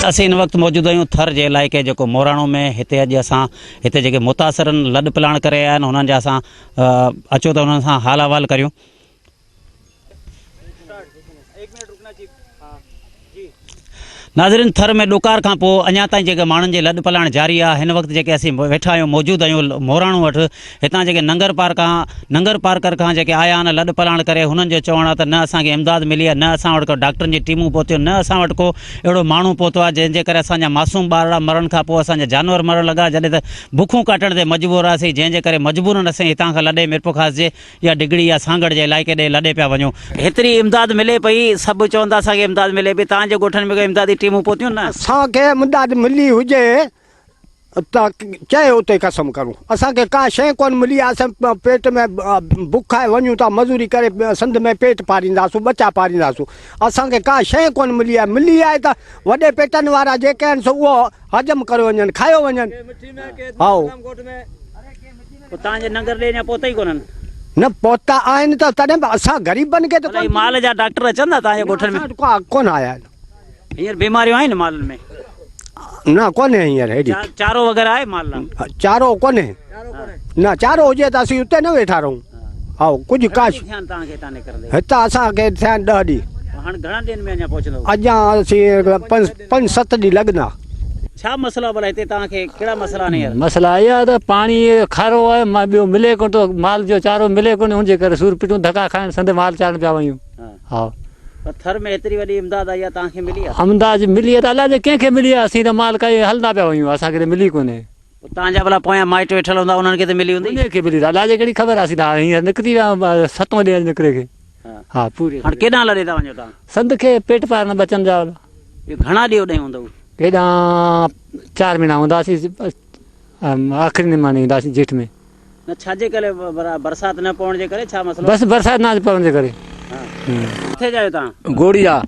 Speaker 1: असीं हिन वक़्तु मौजूदु आहियूं थर जे इलाइक़े जेको मोराणो में हिते अॼु असां हिते जेके मुतासिरनि लॾ पलाण करे आया आहिनि हुननि जा असां अचो त हुननि सां हाल अहवाल करियूं। नाज़रीन थर में ॾुकार खां पोइ अञा ताईं जेके माण्हुनि जे लॾ पलाण जारी आहे। हिन वक़्तु जेके असीं वेठा आहियूं मौजूदु आहियूं मोराणो वटि हितां जेके नंगर पार्कर खां जेके आया आहिनि लॾ पलाण करे हुननि जो चवणु आहे त न असांखे इमदाद मिली आहे न असां वटि को डॉक्टरनि जी टीमूं पहुतियूं न असां वटि को अहिड़ो माण्हू पहुतो आहे जंहिंजे करे असांजा मासूम ॿार मरण खां पोइ असांजा जानवर मरण लॻा जॾहिं त बुखूं काटण ते मजबूर हुआसीं जंहिंजे करे मजबूरनि असीं हितां खां लॾे मिरपुखास जे या डिगड़ी या सांगड़ जे इलाइक़े ॾे लॾे पिया वञूं। हेतिरी इमदाद मिले पई सभु चवंदा असांखे इमदाद मिले पई तव्हांजे ॻोठनि में इमदादी टीमूं पहुतियूं न
Speaker 20: असांखे इमदाद मिली हुजे त चए उते कसम करूं असांखे का शइ कोन मिली आहे। असां पेट में बुख आहे वञूं था मज़ूरी करे संद में पेट पारींदासीं बचा पारींदासीं असांखे का शइ कोन मिली आहे त वॾे पेटनि वारा जेके आहिनि सो उहो हजम करे वञनि खायो वञनि। हा
Speaker 1: तव्हांजे नंगर ॾे अञा पहुता ई कोन्हनि
Speaker 20: न पहुता आहिनि त तॾहिं बि असां ग़रीबनि खे त
Speaker 1: माल जा डॉक्टर अचनि था तव्हांजे ॻोठनि में
Speaker 20: कोन आया आहिनि।
Speaker 1: हींअर बीमारियूं आहिनि मालनि में
Speaker 20: न कोन्हे हींअर हेॾी
Speaker 1: चारो वग़ैरह आहे माल
Speaker 20: चारो कोन्हे न चारो हुजे त असीं उते न वेठा रहूं। हा कुझु काश हितां असांखे थिया आहिनि 10 ॾींहं
Speaker 1: हाणे घणा ॾींहंनि में अञा पहुचंदो
Speaker 20: अञा असीं 5-7 ॾींहं लॻंदा।
Speaker 1: छा मसला भला हिते तव्हांखे कहिड़ा मसला आहिनि यार?
Speaker 4: मसला इहा आहे त पाणी खारो आहे ॿियो मिले कोन थो माल जो चारो मिले कोन हुनजे करे सूर पिटूं धका खाइण संदे माल चाढ़नि पिया वञूं। हा
Speaker 1: थर में एतिरी वॾी इमदाद आई आहे तव्हांखे मिली आहे?
Speaker 4: इमदाद मिली आहे त अलाए कंहिंखे मिली आहे असीं त माल काई हलंदा पिया वञूं असांखे त मिली कोन्हे।
Speaker 1: तव्हांजा भला पोयां माइट वेठल हूंदा उन्हनि खे त मिली हूंदी
Speaker 4: उनखे मिली अलाए कहिड़ी ख़बर आहे सीधा हींअर निकिरी विया 7 ॾींहं निकिरे खे। हा पूरी
Speaker 1: हाणे केॾां लॾे था वञो तव्हां?
Speaker 4: संद खे पेट पार न बचनि जा
Speaker 1: घणा ॾींहं ॾेई हूंदव?
Speaker 4: हेॾां 4 महीना हूंदासीं आख़िरी महीने ईंदासीं जेठ में।
Speaker 1: न छाजे करे बरसाति न पवण जे करे छा मसलो?
Speaker 4: बसि बरसाति न पवण जे करे।
Speaker 1: किथे जायो तव्हां?
Speaker 4: गोड़ी जा।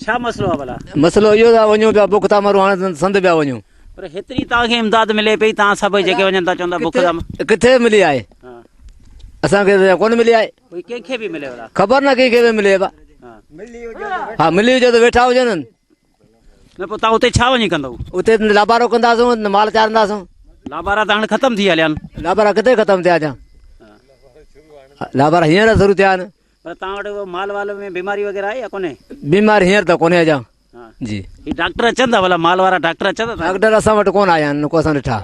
Speaker 1: छा मसलो आहे भला?
Speaker 4: मसलो इहो था वञूं पिया बुख था मरूं हाणे संद पिया वञूं।
Speaker 1: पर हेतिरी तव्हांखे इमदाद मिले पई तव्हां सभई जेके वञनि था चवंदा बुख था
Speaker 4: किथे मिली आहे
Speaker 5: असांखे कोन मिली आहे
Speaker 1: कोई कंहिंखे बि मिले वला
Speaker 5: ख़बर न कंहिंखे बि मिले बा हा मिली हुजे त वेठा हुजनि
Speaker 1: न पोइ तव्हां उते छा वञी कंदव
Speaker 5: उते लाबारो कंदासीं माल चारंदासीं
Speaker 1: लाबारा त हाणे ख़तमु थी हलिया आहिनि
Speaker 5: लाबारा किथे ख़तमु थिया छा लाबारा हींअर शुरू थिया आहिनि
Speaker 1: पर तव्हां वटि माल वाल में बीमारी वग़ैरह आहे या कोन्हे
Speaker 5: बीमार हींअर त कोन्हे अञा जी
Speaker 1: ही डॉक्टर अचनि था भला माल वारा डॉक्टर अचनि था
Speaker 5: डॉक्टर असां वटि कोन आया आहिनि को असां ॾिठा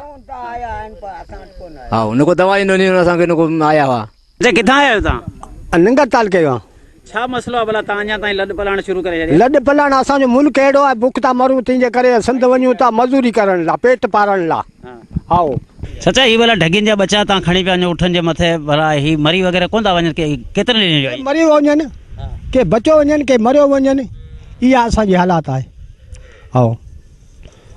Speaker 5: हा हुन को दवाई न ॾिनी असांखे न को आया हुआ
Speaker 1: किथां आया आहियो तव्हां
Speaker 20: नंगर तालुके जो
Speaker 1: छा मसलो आहे भला तव्हां अञा ताईं लॾ पलाण शुरू करे छॾियो
Speaker 20: लॾ पलाण असांजो मुल्क अहिड़ो आहे बुख था मरूं तंहिंजे करे सिंध वञूं था मज़ूरी करण लाइ पेट पालण लाइ हा
Speaker 1: सचा ही भला ढगियुनि जा बचा तव्हां खणी पिया वञो उठनि जे मथे भला ही मरी वग़ैरह कोन था वञनि केतिरे ॾींहंनि जो आहे
Speaker 20: मरी वञनि के बचो वञनि के मरियो वञनि इहा असांजी हालात आहे हा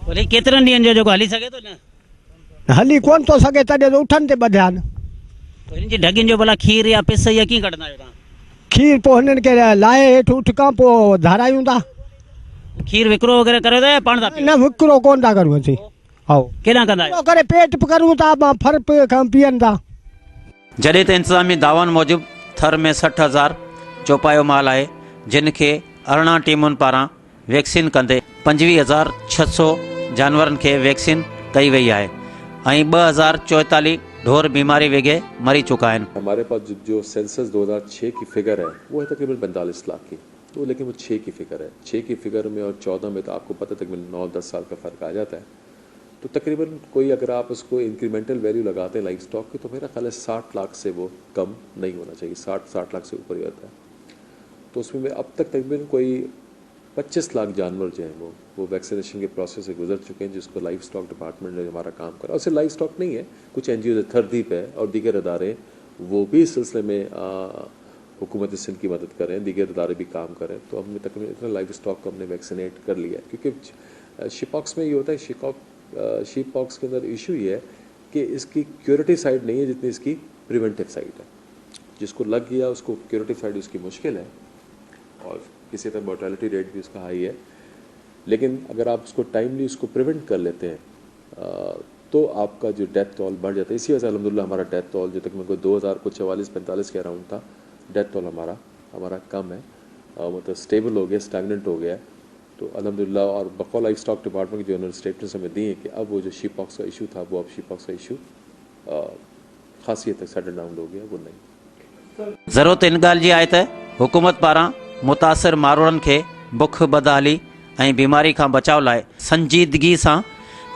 Speaker 1: भले केतिरनि ॾींहंनि जो जेको हली सघे थो न
Speaker 20: हली कोन थो सघे तॾहिं त उठनि ते ॿधिया आहिनि
Speaker 1: हिननि जी ढगियुनि जो भला खीर या पिस या कीअं कढंदा आहियो तव्हां
Speaker 20: खीर पोइ हिननि खे लाहे हेठि उठ खां पोइ धारायूं था
Speaker 1: खीर विकिरो वग़ैरह करियो था या पाण था
Speaker 20: न विकिरो कोन था करूं असीं हा
Speaker 1: केॾां कंदा आहियो
Speaker 20: करे पेट करूं था फर खां पीअनि था
Speaker 1: जॾहिं त इंतिज़ामी दावनि मूजिबि थर में 60,000 चौपायो माल आहे जिन खे 18 टीमुनि पारां वैक्सीन कंदे 25,600 जानवरनि खे वैक्सीन कई वई आहे ऐं 2,044 ढोर बीमारी वेगे मरी चुका आहिनि
Speaker 10: हमारे पास जो सेंसस 2006 की फिगर है वो है तकरीबन 45 लाख की तो लेकिन वो 6 की फिगर है 6 की फिगर में और 14 में तो आपको पता तकरीबन 9-10 साल का फ़र्क आ जाता है तो तकरीबन कोई अगर आप उसको इंक्रीमेंटल वैल्यू लगाते हैं लाइफ स्टॉक की तो मेरा ख्याल है 60 लाख से वो कम नहीं होना चाहिए 60 लाख से ऊपर ही होता है तो उसमें अब तक तकरीबन कोई 25 लाख जानवर जो हैं वो वैक्सीनेशन के प्रोसेस से गुजर चुके हैं जिसको लाइफ स्टॉक डिपार्टमेंट ने हमारा काम करा और सिर्फ लाइफ स्टॉक नहीं है कुछ NGO थरदीप है और दीगर अदारे वो भी इस सिलसिले में हुकूमत सिंध की मदद करें दीगर अदारे भी काम करें तो हमने तकरीबन इतना लाइफ स्टॉक को हमने वैक्सीनेट कर लिया है क्योंकि शिपॉक्स में ये होता है शीप पॉक्स के अंदर इशू ये है कि इसकी क्यूरेटिव साइड नहीं है जितनी इसकी प्रिवेंटिव साइड है जिसको लग गया उसको क्यूरेटिव साइड उसकी मुश्किल है और किसी तरह मोर्टेलिटी रेट भी उसका हाई है लेकिन अगर आप उसको टाइमली उसको प्रिवेंट कर लेते हैं तो आपका जो डेथ टॉल बढ़ जाता है इसी वजह से अल्हम्दुलिल्लाह हमारा डेथ टॉल जो तक मैं कोई 2044-45 के अराउंड था डेथ टॉल हमारा कम है मतलब स्टेबल हो गया स्टैगनेंट हो गया तो अल्हम्दुलिल्लाह और बकौल लाइफ स्टॉक डिपार्टमेंट के जो उन्होंने स्टेटमेंट्स हमें दिए कि अब वो जो शीप पॉक्स का इशू था वो अब शीप पॉक्स का इशू खासी हद तक सेटल डाउन हो गया वो नहीं
Speaker 1: ज़रूरत इन ॻाल्हि जी आहे त हुकूमत पारां मुतासिर माण्हुनि खे बुख बदहाली ऐं बीमारी खां बचाव लाइ संजीदगी सां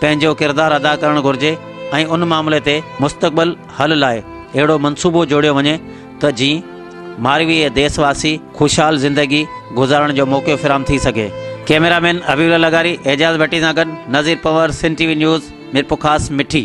Speaker 1: पंहिंजो किरदारु अदा करणु घुर्जे ऐं उन मामले ते मुस्तक़बिल हल लाइ अहिड़ो मनसूबो जोड़ियो वञे त जीअं मारवी ऐं देशवासी ख़ुशहाल ज़िंदगी गुज़ारण जो मौक़ो फ़राहम थी सघे कैमरामैन हबीबुल्लाह लगारी एजाज़ भट्टी सां गॾु नज़ीर पवर सिंध TV न्यूज़ मिरपुखास मिठी।